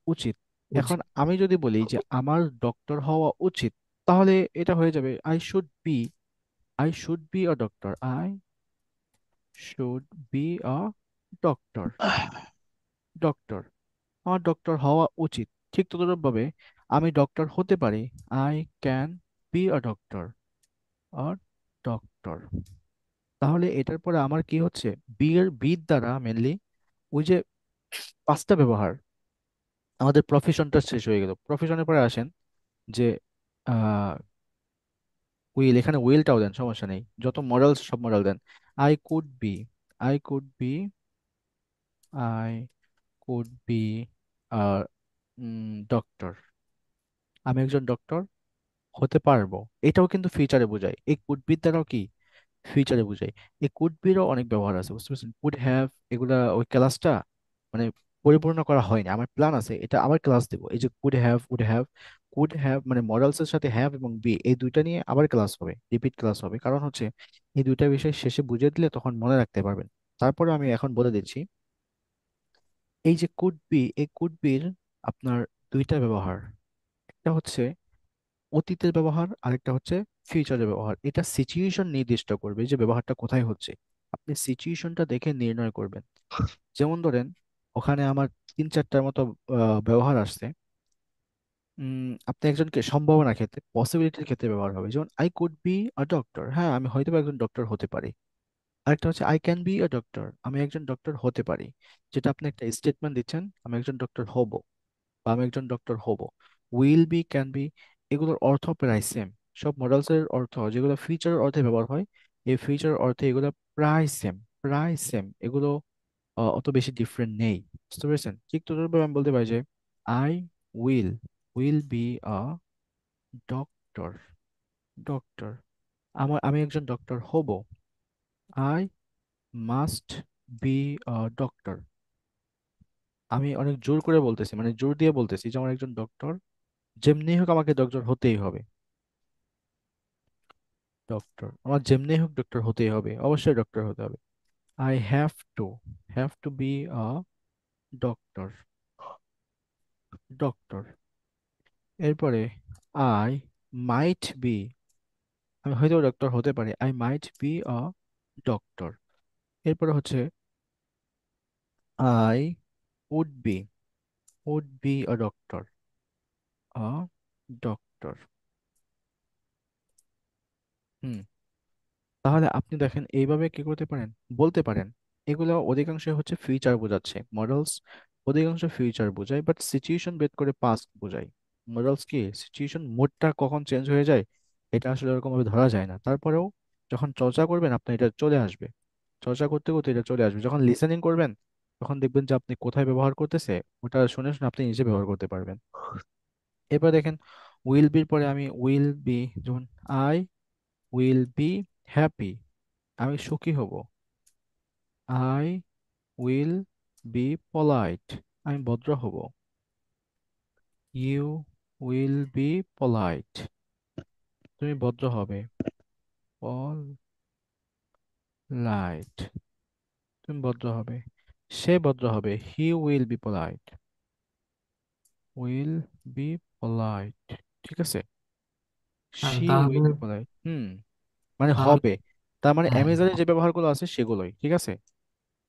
উচিত। এখন উচিত। আমি যদি বলি যে আমার ডক্টর হওয়া উচিত, তাহলে এটা হয়ে যাবে I should be a doctor, I should be a doctor, doctor. আমার ডক্টর হওয়া উচিত। ঠিক তদরূপভাবে আমি ডক্টর হতে পারি, I can be a doctor, আর ডক্টর। তাহলে এটার পরে আমার কি হচ্ছে? বি দ্বারা মেনলি ওই যে পাঁচটা ব্যবহার, আমাদের প্রফেশনটা শেষ হয়ে গেল। প্রফেশনের পরে আসেন যে উইল, এখানে উইলটাও দেন, সমস্যা নেই, যত মডেল সব মডেল দেন। I could be, I could be, I could be doctor, আমি একজন ডক্টর হতে পারবো। এটাও কিন্তু ফিউচারে বোঝায়, এই কুড বি দ্বারাও কি ফিউচারে বোঝায়। এই কুড বিরও অনেক ব্যবহার আছে, বুঝতে পারছেন? কুড হ্যাভ, এগুলা ওই ক্লাসটা মানে পরিপূর্ণ করা হয়নি, আমার প্ল্যান আছে, এটা আবার ক্লাস দেবো। এই যে কুড হ্যাভ মানে মডেলস এর সাথে হ্যাভ এবং বি, এই দুইটা নিয়ে আবার ক্লাস হবে, রিপিট ক্লাস হবে। কারণ হচ্ছে এই দুইটা বিষয় শেষে বুঝিয়ে দিলে তখন মনে রাখতে পারবেন। তারপরে আমি এখন বলে দিচ্ছি, এই যে কুড বি, এই কুড বির আপনার দুইটা ব্যবহার। একটা হচ্ছে অতীতের ব্যবহার, আরেকটা হচ্ছে ফিউচারের ব্যবহার। এটা সিচুয়েশন নির্দিষ্ট করবে যে ব্যবহারটা কোথায় হচ্ছে। আপনি সিচুয়েশনটা দেখে নির্ণয় করবেন। যেমন ধরেন, ওখানে আমার তিন চারটার মতো ব্যবহার আসছে। আপনি একজনকে সম্ভাবনার ক্ষেত্রে, পসিবিলিটির ক্ষেত্রে ব্যবহার হবে, যেমন I could B a doctor, হ্যাঁ আমি হয়তো বা একজন ডক্টর হতে পারি। আরেকটা হচ্ছে I can be a doctor, আমি একজন ডক্টর হতে পারি। যেটা আপনি একটা স্টেটমেন্ট দিচ্ছেন, আমি একজন ডক্টর হব বা আমি একজন ডক্টর হব। উইল বি, ক্যান বি, এগুলোর অর্থ প্রায় সেম। সব মডেলস এর অর্থ যেগুলো ফিউচার অর্থে ব্যবহার হয়, এই ফিউচার অর্থে এগুলো প্রায় সেম, প্রায় সেম। এগুলো অত বেশি ডিফারেন্ট নেই, বুঝতে পেরেছেন? ঠিক ততভাবে আমি বলতে পারি যে I will will be a doctor, doctor, আমি একজন ডক্টর হব। I must be a doctor, আমি অনেক জোর করে বলতেছি, মানে জোর দিয়ে বলতেছি যে আমার একজন ডক্টর, যেমনি হোক আমাকে ডক্টর হতেই হবে। ডক্টর, আমার যেমনি হোক ডক্টর হতেই হবে, অবশ্যই ডক্টর হতে হবে। I have to be a doctor, doctor. এরপরে আই মাইট বি, আমি হয়তো ডক্টর হতে পারি, I might be a doctor. এরপরে হচ্ছে I would be, a doctor, a doctor. Hmm. তাহলে আপনি দেখেন এইভাবে কি করতে পারেন, বলতে পারেন। এগুলো অধিকাংশ হচ্ছে ফিউচার বোঝাচ্ছে মডেলস, অধিকাংশ ফিউচার বোঝায়, বাট সিচুয়েশন বেদ করে পাস্ট বোঝায়। মডেলস কি সিচুয়েশন মোডটা কখন চেঞ্জ হয়ে যায় এটা আসলে ওরকম ভাবে ধরা যায় না। তারপরেও যখন চর্চা করবেন আপনার এটা চলে আসবে। চর্চা করতে করতে এটা চলে আসবে। যখন লিসেনিং করবেন তখন দেখবেন যে আপনি কোথায় ব্যবহার করতেছে ওটা শুনে শুনে আপনি নিজে ব্যবহার করতে পারবেন। এবার দেখেন উইল বির পরে আমি উইল বি, যেমন আই উইল বি হ্যাপি, আমি সুখী হব। আই উইল বি পলাইট, আমি ভদ্র হব। ইউ উইল বি পলাইট, তুমি ভদ্র হবে। পলাইট, তুমি ভদ্র হবে। সে ভদ্র হবে, he will be polite, will be polite. ঠিক আছে, শি উইল তাহলে বি পলাইট। মানে তাহলে হবে, তার মানে হ্যাঁ অ্যামেজনে যে ব্যবহারগুলো আছে সেগুলোই। ঠিক আছে,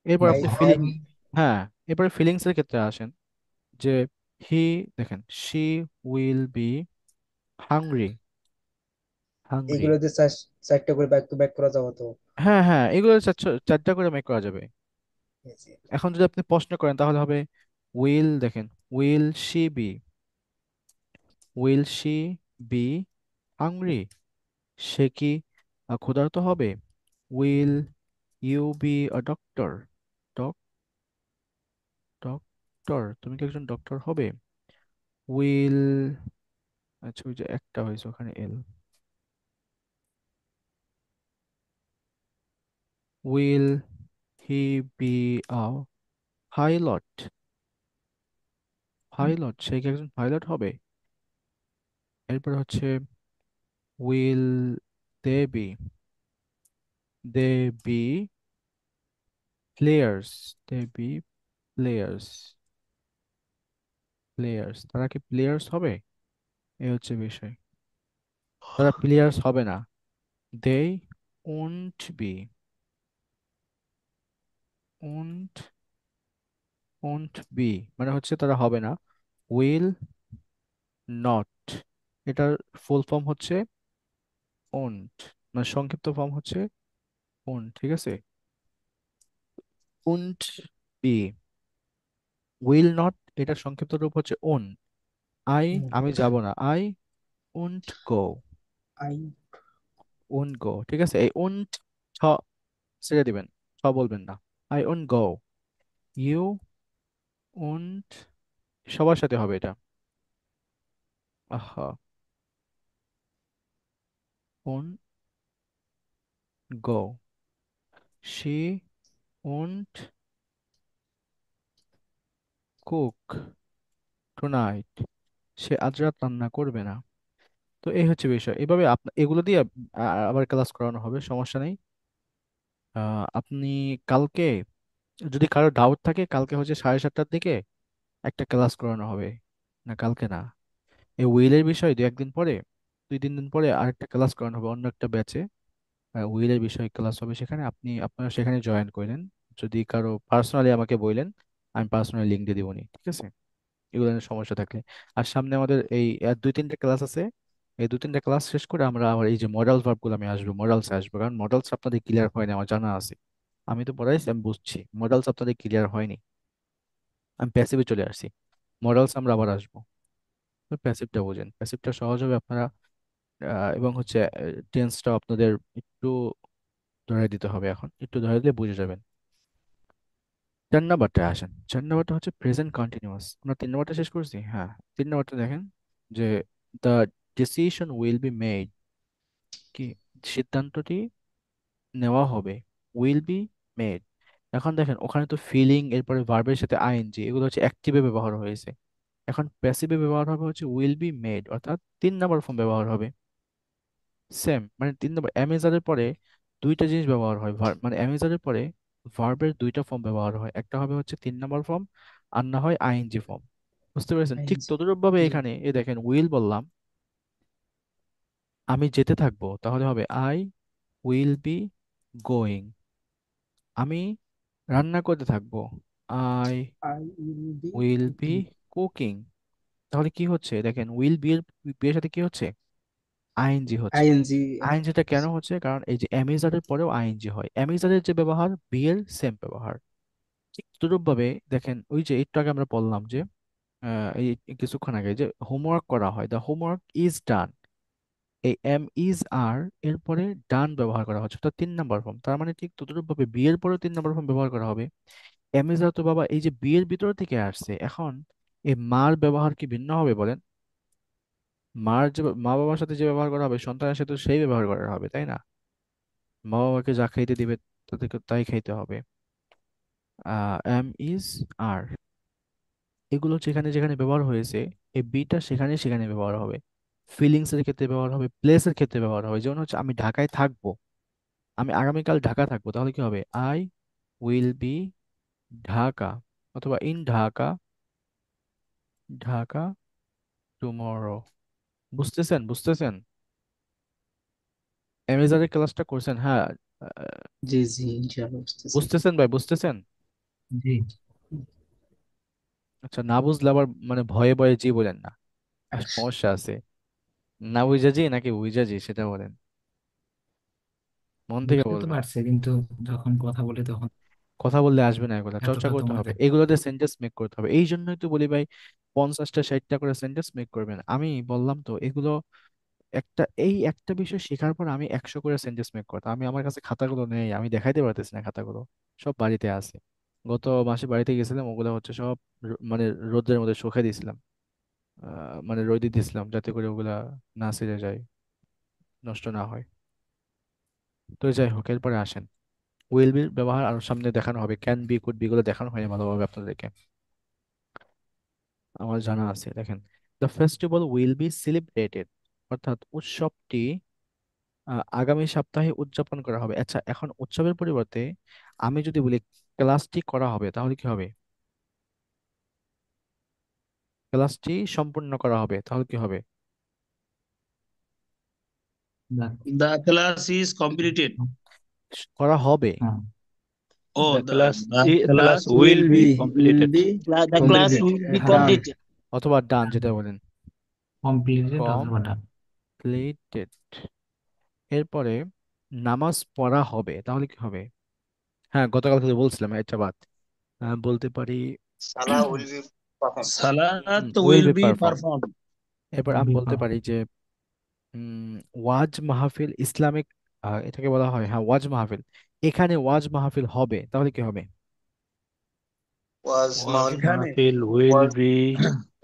এরপর ভাই আপনি ফিলিং, হবে। হ্যাঁ, এরপরে ফিলিংস এর ক্ষেত্রে আসেন। যে হি, দেখেন she will be hungry, hungry. এগুলো যে চারটা করে ব্যাক টু ব্যাক করা যাবে তো। হ্যাঁ হ্যাঁ, এগুলো চারটা করে মেক করা যাবে। এই যে, এখন যদি আপনি প্রশ্ন করেন তাহলে হবে উইল, দেখেন will she be, will she be hungry, সে কি ক্ষুধার্ত হবে। Will you be a doctor, doctor, তুমি কি একজন ডক্টর হবে। উইল, আচ্ছা ওই যে একটা হয়েছে ওখানে এল, will he be a pilot, pilot, সে কি একজন পাইলট হবে। এরপর হচ্ছে will they be, they be players, they be players, players, তারা কি প্লেয়ার্স হবে। এই হচ্ছে বিষয়, তারা প্লেয়ার্স হবে না। They won't be, won't, won't be মানে হচ্ছে তারা হবে না। উইল নট, এটার ফুল ফর্ম হচ্ছে ওন্ট, মানে সংক্ষিপ্ত ফর্ম হচ্ছে ওন্ট। ঠিক আছে, ওন্ট বি। উইল নট, এটার সংক্ষিপ্ত রূপ হচ্ছে ওন। আই, আমি যাব না। I won't go, I won't গো। ঠিক আছে, এই ওন্ট ছ ছেড়ে দিবেন, ছ বলবেন না। I won't go, you won't, সবার সাথে হবে এটা। আহা, won't go, she won't cook tonight, সে আজ রাত রান্না করবে না। তো এই হচ্ছে বিষয়, এভাবে এগুলো দিয়ে আবার ক্লাস করানো হবে, সমস্যা নেই। আপনি কালকে, যদি কারো ডাউট থাকে, কালকে হচ্ছে 7:30টার দিকে একটা ক্লাস করানো হবে। না কালকে না, এই উইলের বিষয় দু একদিন পরে, 2-3 দিন পরে আরেকটা ক্লাস করানো হবে অন্য একটা ব্যাচে। উইলের বিষয় ক্লাস হবে সেখানে, আপনারা সেখানে জয়েন করলেন। যদি কারো পার্সোনালি আমাকে বললেন, আমি পার্সোনালি লিঙ্ক দিয়ে দিবনি। ঠিক আছে, এগুলো নিয়ে সমস্যা থাকলে। আর সামনে আমাদের এই 2-3টা ক্লাস আছে, এই 2-3টা ক্লাস শেষ করে আমরা আবার এই যে মডাল ভার্ব গুলো আমি আসবো, মডালসে আসবো, কারণ মডালস আপনাদের ক্লিয়ার হয়নি আমার জানা আছে। আমি তো পড়াইছি, আমি বুঝছি, মডালস আপনাদের ক্লিয়ার হয়নি। আমি প্যাসিভে চলে আসছি, মডালস আমরা আবার আসবো। প্যাসিভটা বুঝেন, প্যাসিভটা সহজ হবে আপনারা, এবং হচ্ছে টেন্সটাও আপনাদের একটু ধরে দিতে হবে, এখন একটু ধরে দিলে বুঝে যাবেন। 4 নাম্বারটা আসেন, 4 নাম্বারটা হচ্ছে প্রেজেন্ট কন্টিনিউয়াস। আমরা 3 নাম্বারটা শেষ করছি, হ্যাঁ। 3 নাম্বারটা দেখেন যে the decision will be made, কি সিদ্ধান্তটি নেওয়া হবে। উইল বি মেড, এখন দেখেন ওখানে তো ফিলিং, এরপরে ভার্বের সাথে আইএনজি, এগুলো হচ্ছে অ্যাক্টিভে ব্যবহার হয়েছে। এখন প্যাসিভে ব্যবহার হবে হচ্ছে উইল বি মেড, অর্থাৎ 3 নাম্বার ফর্ম ব্যবহার হবে। সেম, মানে 3 নাম্বার অ্যামেজারের পরে দুইটা জিনিস ব্যবহার হয়, মানে অ্যামেজারের পরে ভার্বের দুইটা ফর্ম ব্যবহার হয়, একটা হবে হচ্ছে 3 নাম্বার ফর্ম, আর না হয় আইএনজি ফর্ম। বুঝতে পেরেছেন, আই ঠিক তদ্রূপ ভাবে জি। এখানে এই দেখেন উইল বললাম, আমি যেতে থাকবো, তাহলে হবে আই উইল বি গোয়িং। আমি রান্না করতে থাকবো, I I will be will be cooking. Cooking. তাহলে কি হচ্ছে দেখেন, উইল বি এর বিয়ের সাথে কি হচ্ছে, আইএনজি হচ্ছে। আইএনজি। আইএনজিটা কেন হচ্ছে, কারণ এই যে অ্যামিজারের পরেও আইএনজি হয়, অ্যামিজারের যে ব্যবহার বি এর সেম ব্যবহার। ঠিক তদ্রুপ ভাবে দেখেন, ওই যে একটু আগে আমরা বললাম যে এই কিছুক্ষণ আগে যে হোমওয়ার্ক করা হয়, দ্য হোমওয়ার্ক ইজ ডান, এই এম ইজ আর এরপরে ডান ব্যবহার করা হচ্ছে, অর্থাৎ 3 নম্বর ফর্ম। তার মানে ঠিক তদ্রূপভাবে বি এর পরেও 3 নম্বর ফর্ম ব্যবহার করা হবে। এম ইজ আর তো বাবা এই যে বি এর ভিতর থেকে আসছে, এখন এই মার ব্যবহার কি ভিন্ন হবে বলেন? মার যে মা বাবার সাথে যে ব্যবহার করা হবে সন্তানের সাথে সেই ব্যবহার করা হবে, তাই না? মা বাবাকে যা খাইতে দিবে তাদেরকে তাই খাইতে হবে। এম ইজ আর এগুলো যেখানে যেখানে ব্যবহার হয়েছে, এই বিটা সেখানে সেখানে ব্যবহার হবে। ফিলিংস এর ক্ষেত্রে ব্যবহার হবে, প্লেস এর ক্ষেত্রে ব্যবহার হবে। যেমন হচ্ছে আমি ঢাকায় থাকবো, আমি আগামীকাল ঢাকা থাকবো, তাহলে কি হবে? আই উইল বি ঢাকা, অথবা ইন ঢাকা, ঢাকা টুমরো। বুঝতেছেন বুঝতেছেন? অ্যামেজনের ক্লাসটা করছেন? হ্যাঁ। আহ, জি জি ইনশাআল্লাহ বুঝতেছি। বুঝতেছেন ভাই, বুঝতেছেন? জি। আচ্ছা, না বুঝলে আবার মানে ভয়ে ভয়ে জি বলেন না, সমস্যা আছে। না বুঝা জি নাকি বুঝা জি সেটা বলেন, মন থেকে বুঝতে তো বলবেন। পারছে, কিন্তু যখন কথা বলি তখন কথা বললে আসবে না, এগুলা চর্চা এতটা করতে তোমার হবে, থাকে। এগুলোতে সেন্টেন্স মেক করতে হবে। এই জন্যই তো বলি ভাই 50টা 60টা করে সেন্টেন্স মেক করবেন। আমি বললাম তো এগুলো এই একটা বিষয় শেখার পর আমি 100 করে সেন্টেন্স মেক করতাম। আমার কাছে খাতাগুলো নেই, আমি দেখাইতে পারতেছি না খাতাগুলো, সব বাড়িতে আছে। গত মাসে বাড়িতে গেছিলাম, ওগুলো হচ্ছে সব মানে রোদের মধ্যে শুকিয়ে দিয়েছিলাম, মানে রোদে দিয়েছিলাম যাতে করে ওগুলা না ছিঁড়ে যায়, নষ্ট না হয়। তো যাই হোক, এরপরে আসেন। উইল বির ব্যবহার আরো সামনে দেখানো হবে, ক্যান বি কুড বি গুলো দেখানো হয়নি ভালোভাবে আপনাদেরকে, আমার জানা আছে। দেখেন, the festival will be celebrated, অর্থাৎ উৎসবটি আগামী সপ্তাহে উদযাপন করা হবে। আচ্ছা, এখন উৎসবের পরিবর্তে আমি যদি বলি ক্লাসটি করা হবে, তাহলে কি হবে? ক্লাসটি সম্পূর্ণ করা হবে, তাহলে কি হবে? না। The class is completed. করা হবে। হ্যাঁ, Oh, The class the class class will be will completed. be the class completed, will be হ্যাঁ, done. completed. অথবা ডান, যেটা বলেন। কমপ্লিটেড অথবা ডান। কমপ্লিটেড। এরপরে নামাজ পড়া হবে, তাহলে কি হবে? হ্যাঁ, গতকাল থেকে বলছিলাম, এটা বাদ। বলতে পারি Salah will be performed. Salat will will be be perform. performed. এরপর আমি বলতে পারি যে ওয়াজ মাহফিল ইসলামিক, এটাকে বলা হয়, হ্যাঁ, ওয়াজ মাহফিল। এখানে ওয়াজ মাহফিল হবে, তাহলে কি হবে? Was Was এখানে Mahfil will was be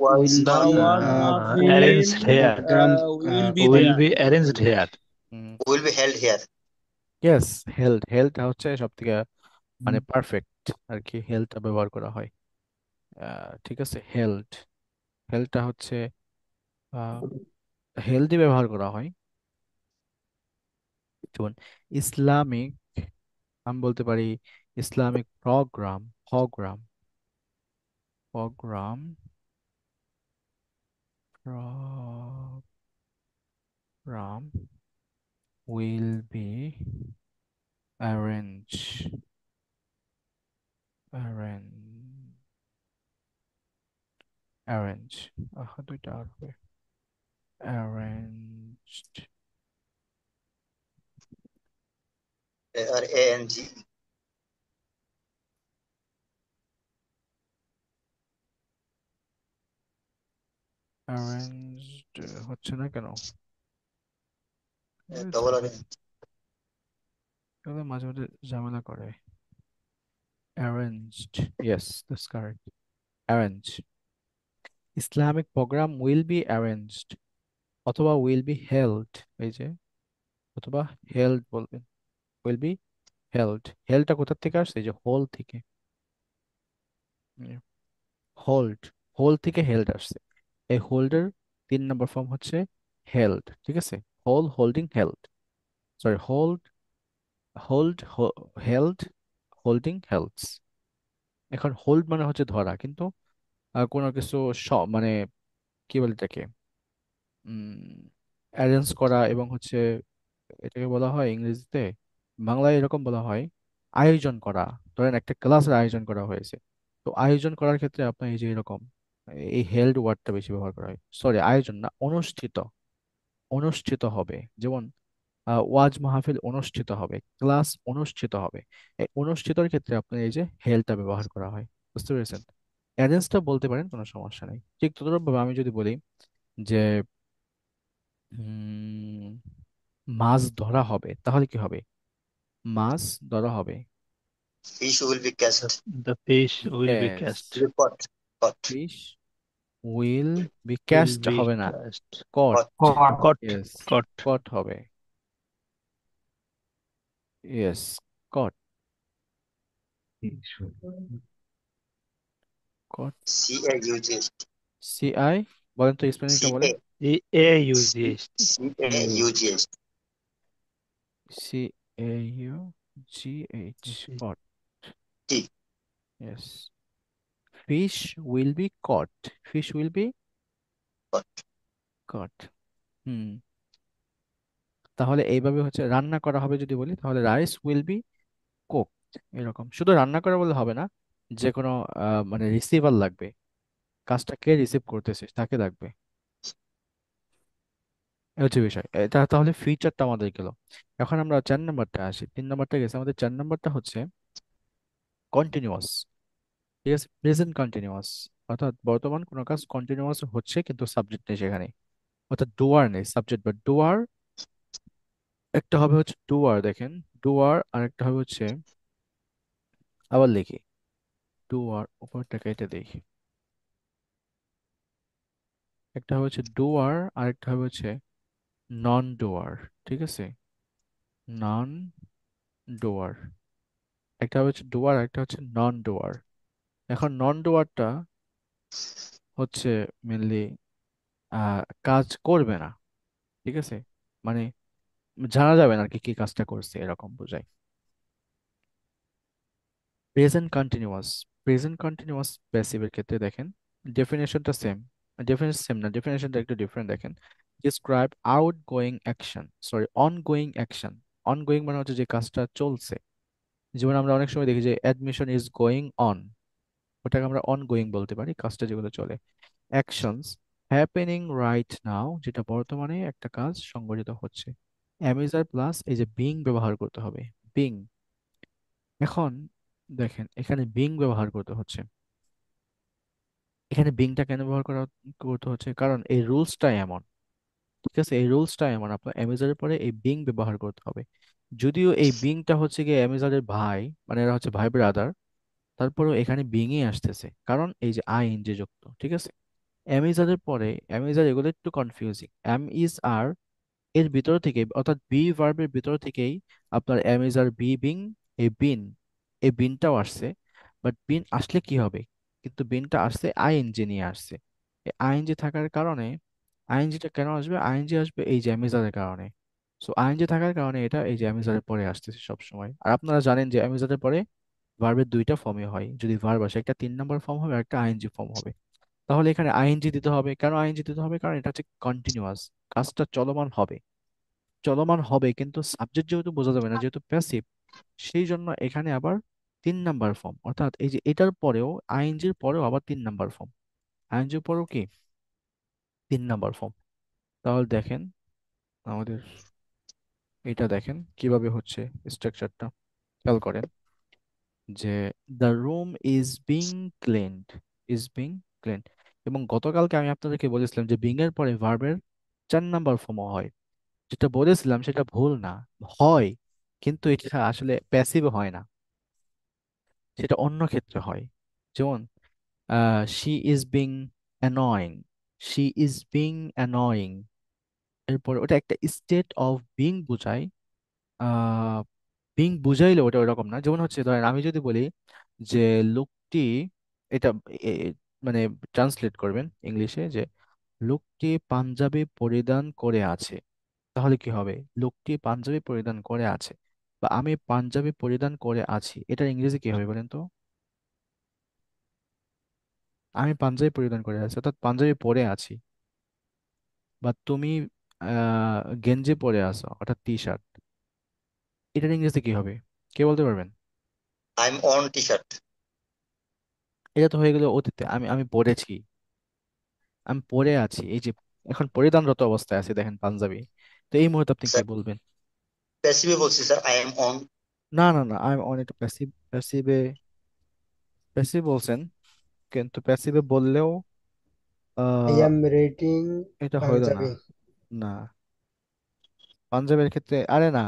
was Will the be was mahfil arranged here. program will be Will there. be arranged here. Will be held here. Yes, held হচ্ছে সব থেকে হুম, মানে পারফেক্ট আর কি, হেল্থটা ব্যবহার করা হয়। ঠিক আছে, হেল্থটা হচ্ছে হেলদি ব্যবহার করা হয়। যেমন ইসলামিক, আমি বলতে পারি Islamic programme programme programme will be arrange arrange arrange দুইটা আর হবে, অ্যারেঞ্জড Or ANG. অ্যারেঞ্জড হচ্ছে না কেন? Double arrange. এগুলো মাঝে মাঝে ঝামেলা করে। Arranged, yes, that's correct. Arrange, Islamic programme will be arranged, অথবা উইল বি হেল্ড, এই যে, অথবা হেল্ড বলবেন, উইল বি হেল্ডটা কোথা থেকে আসছে? এই যে হোল থেকে, হোল্ড, হোল থেকে হেল্ড আসছে। এই হোল্ডের 3 নম্বর ফর্ম হচ্ছে হেল্ড, ঠিক আছে? Holding held, sorry, hold, held, holding helds. এখন হোল্ড মানে হচ্ছে ধরা, কিন্তু কোনো কিছু মানে কি বলে এটাকে, অ্যারেঞ্জ করা, এবং হচ্ছে এটাকে বলা হয় ইংরেজিতে, বাংলায় এরকম বলা হয় আয়োজন করা। ধরেন একটা ক্লাসের আয়োজন করা হয়েছে, তো আয়োজন করার ক্ষেত্রে আপনার এই যে এরকম এই হেল্ড ওয়ার্ডটা বেশি ব্যবহার করা হয়। সরি, আয়োজন না, অনুষ্ঠিত, অনুষ্ঠিত হবে। যেমন ওয়াজ মাহফিল অনুষ্ঠিত হবে, ক্লাস অনুষ্ঠিত হবে। এই অনুষ্ঠিতর ক্ষেত্রে আপনার এই যে হেল্ডটা ব্যবহার করা হয়। বুঝতে পেরেছেন? অ্যারেঞ্জটা বলতে পারেন, কোনো সমস্যা নেই। ঠিক তদ্রুপভাবে আমি যদি বলি যে উম, মাছ ধরা হবে, তাহলে কি হবে? মাছ ধরা হবে। Fish will be The, cast. the fish will be Yes, cast. Will be caught. Caught. fish will be Will cast be হবে না, cast. caught। Caught. caught Caught. Yes, Caught. caught হবে। Yes, caught, caught। C-A-U-G-H. CI, বলেন তো স্পেলিংটা বলেন। C-A-U-G-H. CAUGH, caught। T. Yes, fish will be caught, fish will be Caught. caught। হুম, তাহলে এইভাবে হচ্ছে রান্না করা হবে যদি বলি, তাহলে রাইস উইল বি কুকড, এরকম। শুধু রান্না করা বললে হবে না, যে কোনো মানে রিসিভার লাগবে, কাজটা কে রিসিভ করতেছে তাকে লাগবে, এই হচ্ছে বিষয়। এটা তাহলে ফিচারটা আমাদের গেল। এখন আমরা 4 নম্বরটা আসি, 3 নম্বরটা গেছে, আমাদের 4 নম্বরটা হচ্ছে কন্টিনিউয়াস। ঠিক আছে, প্রেজেন্ট কন্টিনিউয়াস, অর্থাৎ বর্তমান কোনো কাজ কন্টিনিউয়াস হচ্ছে কিন্তু সাবজেক্ট নেই সেখানে, অর্থাৎ ডুয়ার নেই, সাবজেক্ট বা ডুয়ার। একটা হবে হচ্ছে ডুয়ার, দেখেন, ডুয়ার, আর একটা হবে হচ্ছে, আবার লিখি, ডুয়ার উপরটা কেটে দেখি, একটা হবে হচ্ছে ডুয়ার আর একটা হবে হচ্ছে নন ডুয়ার। ঠিক আছে, নন ডুয়ার, একটা হবে হচ্ছে ডুয়ার আর একটা হচ্ছে নন ডুয়ার। এখন নন ডুয়ারটা হচ্ছে মেনলি কাজ করবে না। ঠিক আছে, মানে জানা যাবে না আর কি কি কাজটা করছে, এরকম বোঝায়। প্রেজেন্ট কন্টিনিউয়াস, প্রেজেন্ট কন্টিনিউয়াস প্যাসিভের ক্ষেত্রে দেখেন ডেফিনেশনটা সেম, ডেফিনেশন সেম না, ডেফিনেশনটা একটু ডিফারেন্ট। দেখেন, describe out going action, sorry ongoing action. Ongoing মানে হচ্ছে যে কাজটা চলছে, যেমন আমরা অনেক সময় দেখি যে অ্যাডমিশন ইজ গোয়িং অন, ওটাকে আমরা অনগোয়িং বলতে পারি, কাজটা যেগুলো চলে। অ্যাকশনস হ্যাপেনিং রাইট নাও, যেটা বর্তমানে একটা কাজ সংঘটিত হচ্ছে। অ্যামিজার প্লাস এই যে বিং ব্যবহার করতে হবে, বিং। এখন দেখেন এখানে বিং ব্যবহার করতে হচ্ছে, এখানে বিংটা কেন ব্যবহার করতে হচ্ছে, কারণ এই রুলসটা এমন। ঠিক আছে, এই রুলসটা এমন, আপনার অ্যামেজনের পরে এই বিং ব্যবহার করতে হবে। যদিও এই বিংটা হচ্ছে গিয়ে অ্যামেজনের ভাই, মানে এরা হচ্ছে ভাই ব্রাদার, তারপরেও এখানে বিংই আসতেছে, কারণ এই যে আইএনজি যুক্ত। ঠিক আছে, অ্যামেজনের পরে, অ্যামেজার এগুলো একটু কনফিউজিং, এম ইজ আর এর ভিতর থেকে, অর্থাৎ বি ভার্বের ভিতর থেকেই আপনার অ্যামেজার বি বিং, এই বিন, এই বিনটাও আসছে। বাট বিন আসলে কি হবে, কিন্তু বিনটা আসছে আইএনজি নিয়ে আসছে। এই আইএনজি থাকার কারণে, আইএনজিটা কেন আসবে, আইএনজি আসবে এই যে অ্যামেজারের কারণে। সো আইএনজি থাকার কারণে এটা এই যে অ্যামেজারের পরে আসতেছে সব সময়। আর আপনারা জানেন যে অ্যামেজারের পরে ভার্বের দুইটা ফর্মে হয়, যদি ভার্ব আসে একটা 3 নম্বর ফর্ম হবে আর একটা আইএনজি ফর্ম হবে। তাহলে এখানে আইএনজি দিতে হবে, কেন আইএনজি দিতে হবে, কারণ এটা হচ্ছে কন্টিনিউয়াস, কাজটা চলমান হবে, চলমান হবে, কিন্তু সাবজেক্ট যেহেতু বোঝা যাবে না, যেহেতু প্যাসিভ, সেই জন্য এখানে আবার 3 নাম্বার ফর্ম, অর্থাৎ এই যে এটার পরেও, আইএনজির পরেও আবার 3 নাম্বার ফর্ম, আইএনজির পরেও কি 3 নাম্বার ফর্ম। তাহলে দেখেন আমাদের এটা দেখেন কিভাবে হচ্ছে স্ট্রাকচারটা, খেয়াল করেন যে the room is being cleaned, is being cleaned. এবং গতকালকে আমি আপনাদেরকে বলেছিলাম যে বিং এর পরে ভার্বের 4 নাম্বার ফর্মও হয়, যেটা বলেছিলাম সেটা ভুল না, হয়, কিন্তু এটা আসলে প্যাসিভ হয় না, সেটা অন্য ক্ষেত্রে হয়। যেমন she is being annoying, she is being annoying, এরপর ওটা একটা স্টেট অফ বিং বোঝায়, বিং বুঝাইলে ওটা ওরকম না। যেমন হচ্ছে ধরেন আমি যদি বলি যে লোকটি, এটা মানে ট্রান্সলেট করবেন ইংলিশে, যে লোকটি পাঞ্জাবি পরিধান করে আছে, তাহলে কি হবে, লোকটি পাঞ্জাবি পরিধান করে আছে, বা আমি পাঞ্জাবি পরিধান করে আছি, এটার ইংরেজি কি হবে বলেন তো? আমি পাঞ্জাবি পরিধান করে আছি, অর্থাৎ পাঞ্জাবি পরে আছি। বা তুমি গেঞ্জি পরে আছো, অর্থাৎ টি শার্ট, এটার ইংরেজি কি হবে, কে বলতে পারবেন? I'm on t-shirt. এটা তো হয়ে গেল অতীতে, আমি আমি পরেছি, আমি পরে আছি, এই যে এখন পরিধানরত অবস্থায় আছি, দেখেন পাঞ্জাবি। তো এই মুহূর্তে আপনি কি Sir, বলবেন? passive বলছি স্যার, I am on. না না না, আই এম অন, এটা প্যাসিভ, প্যাসিভে, প্যাসিভ বলছেন, কিন্তু প্যাসিভে বললেও I আহ am reading এটা হইল না, Punjabi. না, পাঞ্জাবের ক্ষেত্রে আরে না,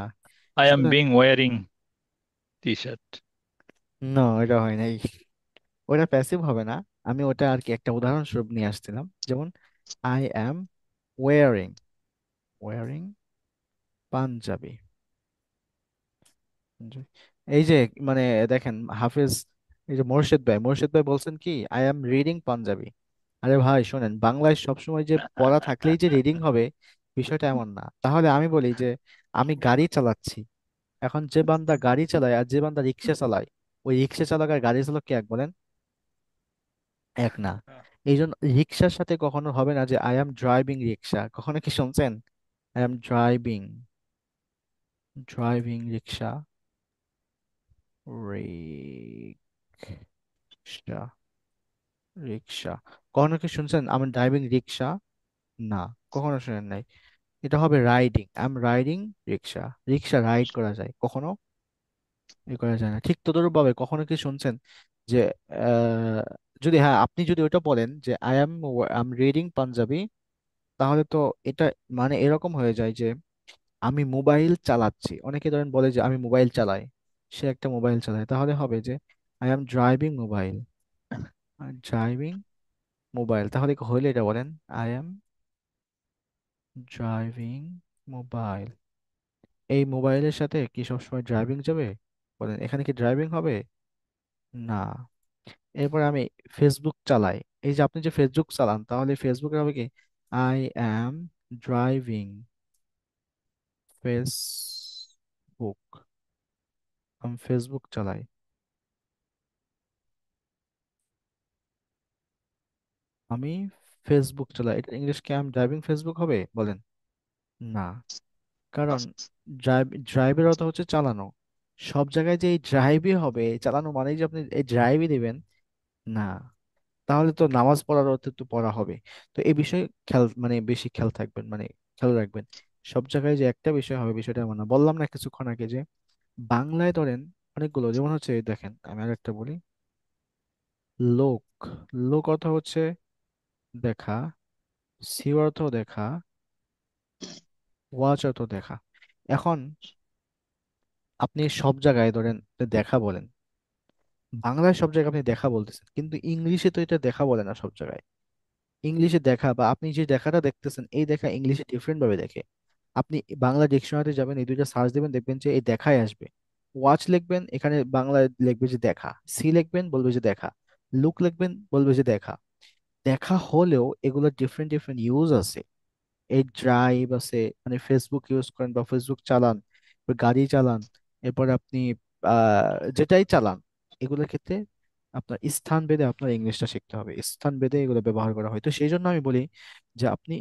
I am শুনেন। being wearing t-shirt. না, এটা হয় নাই। ওটা প্যাসিভ হবে না। আমি ওটা আর কি একটা উদাহরণস্বরূপ নিয়ে আসছিলাম, যেমন I am wearing, wearing Punjabi. জি। এই যে মানে দেখেন হাফেজ, এই যে মোর্শেদ ভাই বলছেন কি আই অ্যাম রিডিং পাঞ্জাবি। আরে ভাই শোনেন, বাংলায় সবসময় যে পড়া থাকলেই যে রিডিং হবে বিষয়টা এমন না। তাহলে আমি বলি যে আমি গাড়ি চালাচ্ছি। এখন যে বান্দা গাড়ি চালায় আর যে বান্দা রিক্সা চালায়, ওই রিক্সা চালক আর গাড়ি চালক কি এক বলেন? এক না। এই জন্য রিক্সার সাথে কখনো হবে না যে আই অ্যাম ড্রাইভিং রিক্সা, কখনো কি শুনছেন? আই অ্যাম ড্রাইভিং, ড্রাইভিং রিক্সা, রিক্সা, রিক্সা। কখনো কি শুনছেন আমি ড্রাইভিং রিক্সা? না, কখনো শুনেন নাই। এটা হবে riding, I am riding rickshaw. Rickshaw ride করা যায়, কখনো ই করা যায় না। ঠিক তদুরূপভাবে কখনো কি শুনছেন যে আহ, যদি হ্যাঁ আপনি যদি ওটা বলেন যে আই এম রিডিং পাঞ্জাবি, তাহলে তো এটা মানে এরকম হয়ে যায় যে আমি মোবাইল চালাচ্ছি। অনেকে ধরেন বলে যে আমি মোবাইল চালাই, সে একটা মোবাইল চালায়, তাহলে হবে যে I am driving mobile, driving mobile. তাহলে কি হইলে এটা বলেন আই এম ড্রাইভিং মোবাইল। এই মোবাইলের সাথে কি সবসময় ড্রাইভিং যাবে? বলেন এখানে কি ড্রাইভিং হবে? না। এরপর আমি ফেসবুক চালাই। এই যে আপনি যে ফেসবুক চালান, তাহলে ফেসবুকে হবে কি আই অ্যাম ড্রাইভিং ফেসবুক, আমি ফেসবুক চালাই। আমি ফেসবুক চালাই, এটা ইংলিশ কি আই এম ড্রাইভিং ফেসবুক হবে বলেন? না। কারণ ড্রাইভের অর্থ হচ্ছে চালানো। সব জায়গায় যে এই ড্রাইভই হবে, চালানো মানেই যে আপনি এই ড্রাইভই দিবেন, না। তাহলে তো নামাজ পড়ার অর্থে তো পড়া হবে। তো এই বিষয়ে খেয়াল মানে বেশি খেয়াল থাকবেন, মানে খেয়াল রাখবেন। সব জায়গায় যে একটা বিষয় হবে বিষয়টা এমন না। বললাম না কিছুক্ষণ আগে যে বাংলায় ধরেন অনেকগুলো, যেমন হচ্ছে এই দেখেন আমি আর একটা বলি, লোক। লোক অর্থ হচ্ছে দেখা, সি অর্থ দেখা, ওয়াচ অর্থ দেখা। এখন আপনি সব জায়গায় ধরেন দেখা বলেন, বাংলায় সব জায়গায় আপনি দেখা বলতেছেন, কিন্তু ইংলিশে তো এটা দেখা বলে না সব জায়গায়। ইংলিশে দেখা বা আপনি যে দেখাটা দেখতেছেন, এই দেখা ইংলিশে ডিফারেন্ট ভাবে দেখে। আপনি বাংলা ডিকশনারিতে যাবেন, এই দুইটা সার্চ দিবেন, দেখবেন যে এই দেখাই আসবে। ওয়াচ লিখবেন, এখানে বাংলায় লিখবে যে দেখা। সি লিখবেন, বলবে যে দেখা। লুক লিখবেন, বলবে যে দেখা। দেখা হলেও এগুলো ডিফারেন্ট ডিফারেন্ট ইউজ আছে। এই ড্রাইভ আছে, মানে ফেসবুক ইউজ করেন বা ফেসবুক চালান বা গাড়ি চালান, এরপরে আপনি যেটাই চালান, এগুলোর ক্ষেত্রে আপনার স্থান ভেদে আপনার ইংলিশটা শিখতে হবে। স্থান ভেদে এগুলো ব্যবহার করা হয়। তো সেই জন্য আমি বলি যে আপনি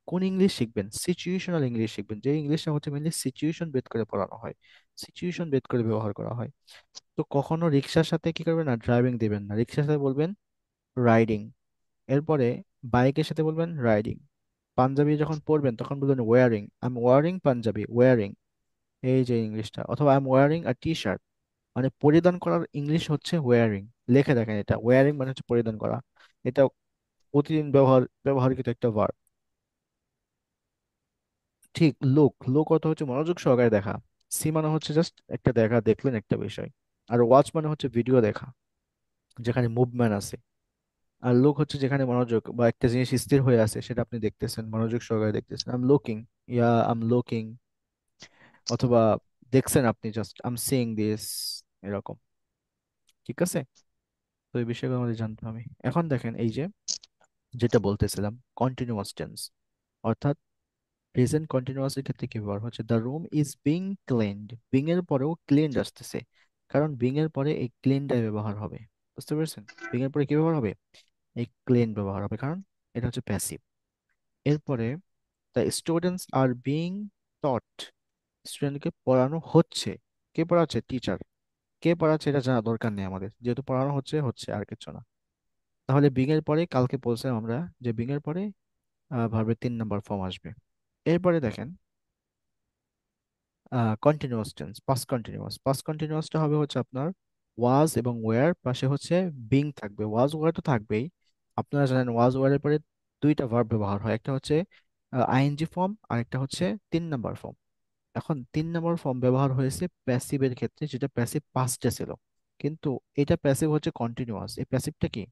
কোন ইংলিশ শিখবেন, সিচুয়েশনাল ইংলিশ শিখবেন, যে ইংলিশটা হচ্ছে মেনলি সিচুয়েশন বেদ করে পড়ানো হয়, সিচুয়েশন বেদ করে ব্যবহার করা হয়। তো কখনো রিক্সার সাথে কি করবেন না, ড্রাইভিং দিবেন না, রিক্সার সাথে বলবেন রাইডিং। এরপরে বাইকের সাথে বলবেন রাইডিং। পাঞ্জাবি যখন পরবেন তখন বলবেন wearing, I am wearing Punjabi, wearing. এই যে ইংলিশটা, অথবা I am wearing a T shirt, মানে পরিধান করার ইংলিশ হচ্ছে ওয়ারিং। লিখে দেখেন, এটা ওয়ারিং মানে হচ্ছে পরিধান করা। এটা প্রতিদিন ব্যবহারকৃত একটা ভার্ব। ঠিক লোক, লোক অর্থ হচ্ছে মনোযোগ সহকারে দেখা। সি মানে হচ্ছে জাস্ট একটা দেখা, দেখলেন একটা বিষয়। আর ওয়াচ মানে হচ্ছে ভিডিও দেখা, যেখানে মুভমেন্ট আছে। আর লুক হচ্ছে যেখানে মনোযোগ বা একটা জিনিস স্থির হয়ে আছে সেটা আপনি দেখতেছেন, মনোযোগ সহকারে দেখতেছেন। I am looking, yeah I am looking. অথবা দেখছেন আপনি, just I am seeing this, এরকম। ঠিক আছে। তো এই বিষয়গুলো আমাদের জানতে হবে। এখন দেখেন এই যে যেটা বলতেছিলাম, কন্টিনিউয়াস টেন্স, অর্থাৎ প্রেজেন্ট কন্টিনিউয়াস এর ক্ষেত্রে কি ব্যবহার হচ্ছে, the room is being cleaned. Being এর পরেও ক্লিনড আসতেছে, কারণ বিং এর পরে এই ক্লিনটাই ব্যবহার হবে। বুঝতে পেরেছেন? বিং এর পরে কি ব্যবহার হবে, এই ক্লিন ব্যবহার হবে, কারণ এটা হচ্ছে প্যাসিভ। এরপরে দ্য স্টুডেন্টস আর বিং টট, স্টুডেন্টকে পড়ানো হচ্ছে। কে পড়াচ্ছে? টিচার। কে পড়াচ্ছে এটা জানা দরকার নেই আমাদের, যেহেতু পড়ানো হচ্ছে হচ্ছে, আর কিছু না। তাহলে বিং এর পরে কালকে বলছিলাম আমরা যে বিং এর পরে ভার্বের 3 নম্বর ফর্ম আসবে। এরপরে দেখেন কন্টিনিউয়াস টেন্স, পাস্ট কন্টিনিউয়াস। পাস্ট কন্টিনিউয়াসটা হবে হচ্ছে আপনার ওয়াজ এবং ওয়্যার, পাশে হচ্ছে বিং থাকবে। ওয়াজ ওয়্যার তো থাকবেই। আপনারা জানেন ওয়াজ ওয়্যারের পরে দুইটা ভার্ব ব্যবহার হয়, একটা হচ্ছে আইএনজি ফর্ম আর একটা হচ্ছে 3 নম্বর ফর্ম। এখন 3 নম্বর ফর্ম ব্যবহার হয়েছে প্যাসিভের ক্ষেত্রে, যেটা প্যাসিভ পাস্টে ছিল, কিন্তু এটা প্যাসিভ হচ্ছে কন্টিনিউয়াস। এই প্যাসিভটা কি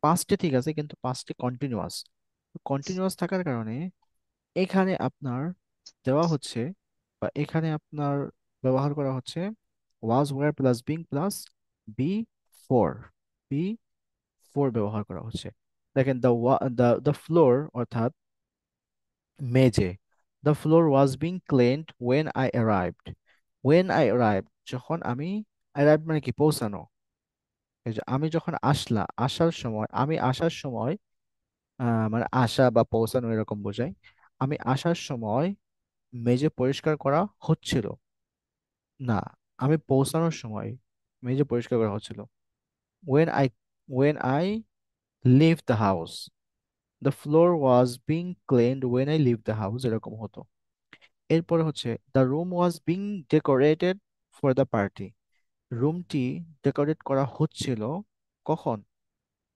পাস্টে ঠিক আছে, কিন্তু পাস্টে কন্টিনিউয়াস। কন্টিনিউয়াস থাকার কারণে এখানে আপনার দেওয়া হচ্ছে, বা এখানে আপনার ব্যবহার করা হচ্ছে was were plus being plus B four, B four ব্যবহার করা হচ্ছে। দেখেন দ্য ফ্লোর অর্থাৎ মেঝে, the floor was being cleaned when I arrived. When I arrived, যখন আমি, অ্যারাইভ মানে কি পৌঁছানো, এই যে আমি যখন আসার সময়, আমি আসার সময়, মানে আসা বা পৌঁছানো এরকম বোঝায়। আমি আসার সময় মেঝে পরিষ্কার করা হচ্ছিল, না, আমি পৌঁছানোর সময় মেঝে পরিষ্কার করা হচ্ছিল। When I when I leave the house, the floor was being cleaned when I leave the house, এরকম হতো। এরপরে হচ্ছে the room was being decorated for the party. রুমটি ডেকোরেট করা হচ্ছিল কখন,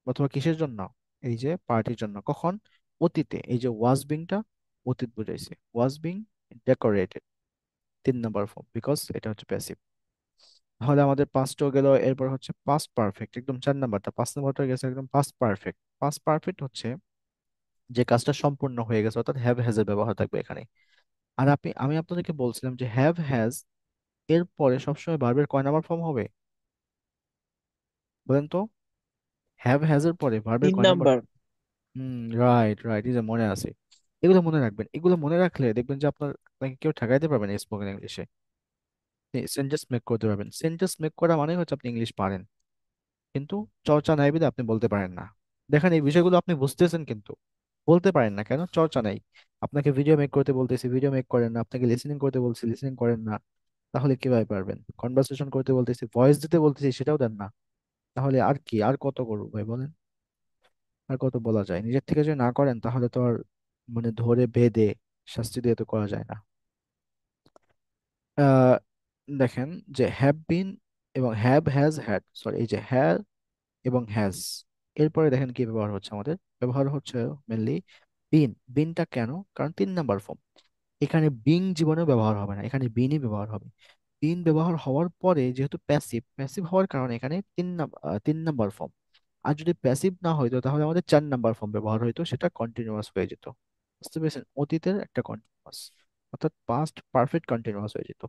অথবা কিসের জন্য, এই যে পার্টির জন্য। কখন, অতীতে। এই যে ওয়াজ বিংটা অতীত বুঝাইছে, ওয়াজ being decorated. 3 number form, because এটা হচ্ছে প্যাসিভ। তাহলে আমাদের পাঁচটাও গেল। এরপর হচ্ছে পাস্ট পারফেক্ট, একদম 4 নাম্বারটা। 5 নাম্বারটা গেছে একদম পাস্ট পারফেক্ট। পাস্ট পারফেক্ট হচ্ছে যে কাজটা সম্পূর্ণ হয়ে গেছে, অর্থাৎ হ্যাভ হ্যাজ এর ব্যবহার থাকবে এখানে। আর আমি আপনাদেরকে বলছিলাম যে হ্যাভ হ্যাজ এর পরে সবসময় ভার্বের কয় নাম্বার ফর্ম হবে বলেন তো? হ্যাভ হ্যাজ এর পরে ভার্বের তিন কয় নাম্বার? নাম্বার। রাইট, রাইট, এই যে মনে আছে। এগুলো মনে রাখবেন, এগুলো মনে রাখলে দেখবেন যে আপনাকে কেউ ঠেকাইতে পারবেন স্পোকেন ইংলিশে। সেন্টেন্স মেক করতে পারবেন। সেন্টেন্স মেক করা মানে হচ্ছে আপনি ইংলিশ পারেন, কিন্তু চর্চা নাই বিধায় আপনি বলতে পারেন না। দেখেন এই বিষয়গুলো আপনি বুঝতেছেন কিন্তু বলতে পারেন না কেন? চর্চা নাই। আপনাকে ভিডিও মেক করতে বলতেছি, ভিডিও মেক করেন না। আপনাকে লিসেনিং করতে বলছি, লিসেনিং করেন না। তাহলে কিভাবে পারবেন? কনভারসেশন করতে বলতেছি, ভয়েস দিতে বলতেছি, সেটাও দেন না। তাহলে আর কি, আর কত করবো ভাই বলেন? আর কত বলা যায়? নিজের থেকে যদি না করেন তাহলে তো আর, মানে ধরে বেঁধে শাস্তি দিয়ে তো করা যায় না। আহ দেখেন যে হ্যাভ বিন এবং হ্যাভ হ্যাজ হ্যাড, সরি, এই যে হ্যাভ এবং হ্যাজ, এরপরে দেখেন কি ব্যবহার হচ্ছে আমাদের। ব্যবহার হচ্ছে মেনলি বিন। বিনটা কেন? কারণ 3 নাম্বার ফর্ম। এখানে বিং জীবনেও ব্যবহার হবে না, এখানে বিনই ব্যবহার হবে। বিন ব্যবহার হওয়ার পরে যেহেতু প্যাসিভ, প্যাসিভ হওয়ার কারণে এখানে 3 নাম্বার ফর্ম। আর যদি প্যাসিভ না হইতো তাহলে আমাদের 4 নাম্বার ফর্ম ব্যবহার হইতো, সেটা কন্টিনিউয়াস হয়ে যেত। বুঝতে পেরেছেন? অতীতের একটা কন্টিনিউয়াস, অর্থাৎ পাস্ট পারফেক্ট কন্টিনিউয়াস হয়ে যেত।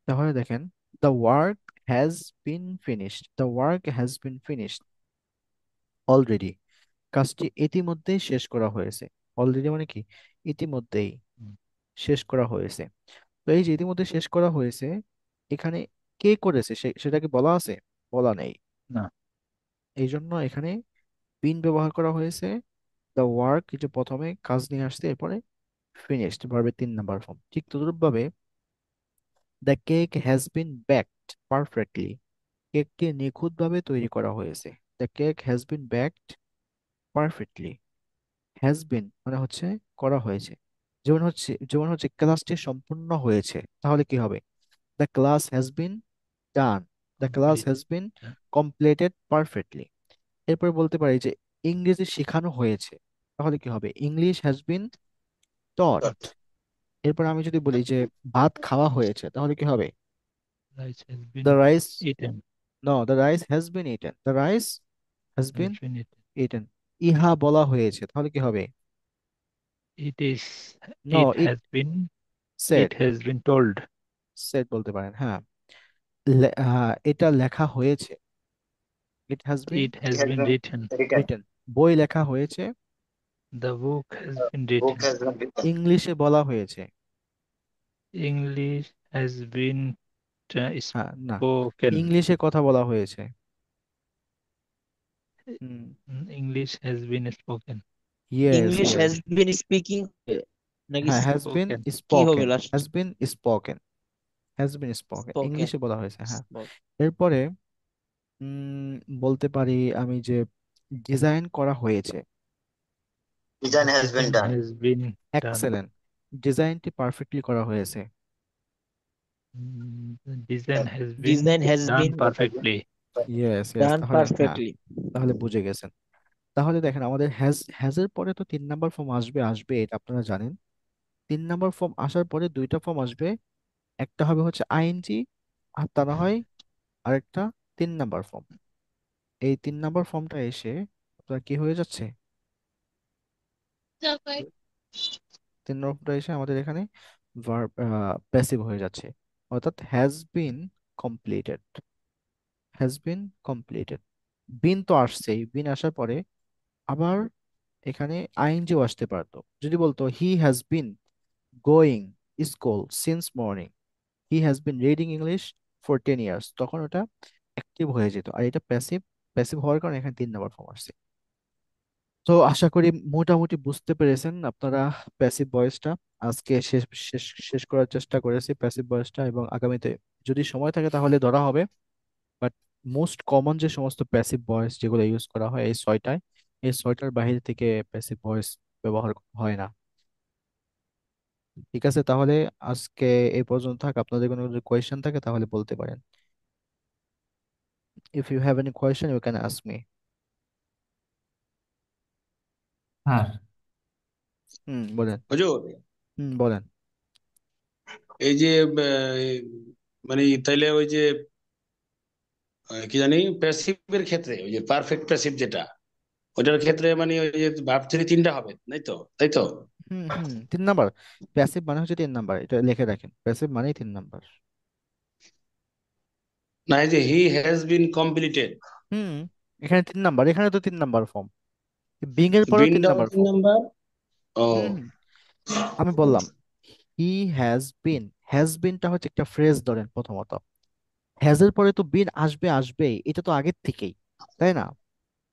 তাহলে দেখেন, the work has been finished, the work has been finished already. কাজটি ইতিমধ্যেই শেষ করা হয়েছে। অলরেডি মানে কি, ইতিমধ্যেই হুম, শেষ করা হয়েছে। তো এই যে ইতিমধ্যে শেষ করা হয়েছে, এখানে কে করেছে সেটা কি বলা আছে? বলা নেই। না। এই জন্য এখানে বিন ব্যবহার করা হয়েছে। দ্য ওয়ার্ক, যে প্রথমে কাজ নিয়ে আসছে, এরপরে ফিনিশড ভার্বের 3 নাম্বার ফর্ম। ঠিক তদ্রুপভাবে the cake has been baked perfectly, কেকটি নিখুঁতভাবে তৈরি করা হয়েছে। The cake has been baked perfectly. Has been মানে হচ্ছে করা হয়েছে। যেমন হচ্ছে ক্লাসটি সম্পূর্ণ হয়েছে, তাহলে কি হবে? The class has been done, the class complete. Has been completed perfectly. এরপরে বলতে পারি যে ইংরেজি শেখানো হয়েছে, তাহলে কি হবে? English has been taught. Dot. এরপর আমি যদি বলি যে ভাত খাওয়া হয়েছে, তাহলে কি হবে? Rice has the been rice, eaten. No, the rice has been eaten, the rice has Has been been eaten. Eaten. ইহা বলা হয়েছে, তাহলে কি হবে? It is. No, It it has been. Said, It has been told. Said বলতে পারেন, হ্যাঁ। এটা লেখা হয়েছে, it has been It It has has been been written. written. Written. বই লেখা হয়েছে, The book has The been book written. has been written. ইংলিশে বলা হয়েছে। English has been হ্যাঁ, না, spoken. ইংলিশে কথা বলা হয়েছে। হুম, English has been spoken. Yes, English yes. Has been speaking নাকি হ্যাঁ, হ্যাজ বিন Spoken. কি হবে spoken, last? Has been spoken, has been spoken, spoken. ইংলিশে বলা হয়েছে, হ্যাঁ। এরপরে বলতে পারি আমি যে ডিজাইন করা হয়েছে। Design The has been design done. has been done. Excellent, ডিজাইনটি পারফেক্টলি করা হয়েছে। The design has been ডিজাইন has done been perfectly. Yes, yes, done তাহলে হ্যাঁ, পারফেক্টলি। তাহলে বুঝে গেছেন। তাহলে দেখেন আমাদের হ্যাজের পরে তো 3 নাম্বার ফর্ম আসবে, আসবে, এটা আপনারা জানেন। 3 নম্বর ফর্ম আসার পরে দুইটা ফর্ম আসবে, একটা হবে হচ্ছে আইএনজি, আর তা না হয় আরেকটা 3 নম্বর ফর্ম। এই 3 নম্বর ফর্মটা এসে আপনার কি হয়ে যাচ্ছে, 3 নম্বরটা এসে আমাদের এখানে ভার্ব প্যাসিভ হয়ে যাচ্ছে, অর্থাৎ has been completed. Has been completed. Been তো আসছেই, বিন আসার পরে আবার এখানে আইএনজিও আসতে পারতো। যদি বলতো he has been going school since morning, he has been reading English for 10 years, তখন ওটা অ্যাক্টিভ হয়ে যেত। আর এটা প্যাসিভ, প্যাসিভ হওয়ার কারণে এখানে 3 নম্বর ফর্ম আসছে। তো আশা করি মোটামুটি বুঝতে পেরেছেন আপনারা প্যাসিভ ভয়েসটা। আজকে শেষ শেষ শেষ করার চেষ্টা করেছি প্যাসিভ ভয়েসটা, এবং আগামীতে যদি সময় থাকে তাহলে ধরা হবে। বাট মোস্ট কমন যে সমস্ত প্যাসিভ ভয়েস যেগুলো ইউজ করা হয় এই 6টায়, এই 6টার বাইরে থেকে প্যাসিভ ভয়েস ব্যবহার হয় না। ঠিক আছে, তাহলে আজকে এই পর্যন্ত থাক। আপনাদের কোনো যদি কোয়েশ্চেন থাকে তাহলে বলতে পারেন। If you have any question you can ask me. Sir, বলেন। হুজুর, বলেন। এই যে মানে তাইলে ওই যে কি জানি প্যাসিভের ক্ষেত্রে ওই যে পারফেক্ট প্যাসিভ যেটা, ওটার ক্ষেত্রে মানে ওই যে ভার্ব থ্রি তিনটা হবে, তাই তো? 3 নাম্বার। প্যাসিভ মানে হচ্ছে 3 নাম্বার, এটা লিখে রাখেন, প্যাসিভ মানেই 3 নাম্বার। না, এই যে হি হ্যাজ বিন কমপ্লিটেড, হুম এখানে 3 নাম্বার, এখানে তো 3 নাম্বার ফর্ম, বিং এর পরেও তিন বিনটাও নাম্বার তিন ফর্ম। নাম্বার। ও, হুম হুম। আমি বললাম হি হ্যাজ বিন, হ্যাজ বিনটা হচ্ছে একটা ফ্রেজ, ধরেন প্রথমত হ্যাজ এর পরে তো বিন আসবে, আসবেই, এটা তো আগের থেকেই, তাই না?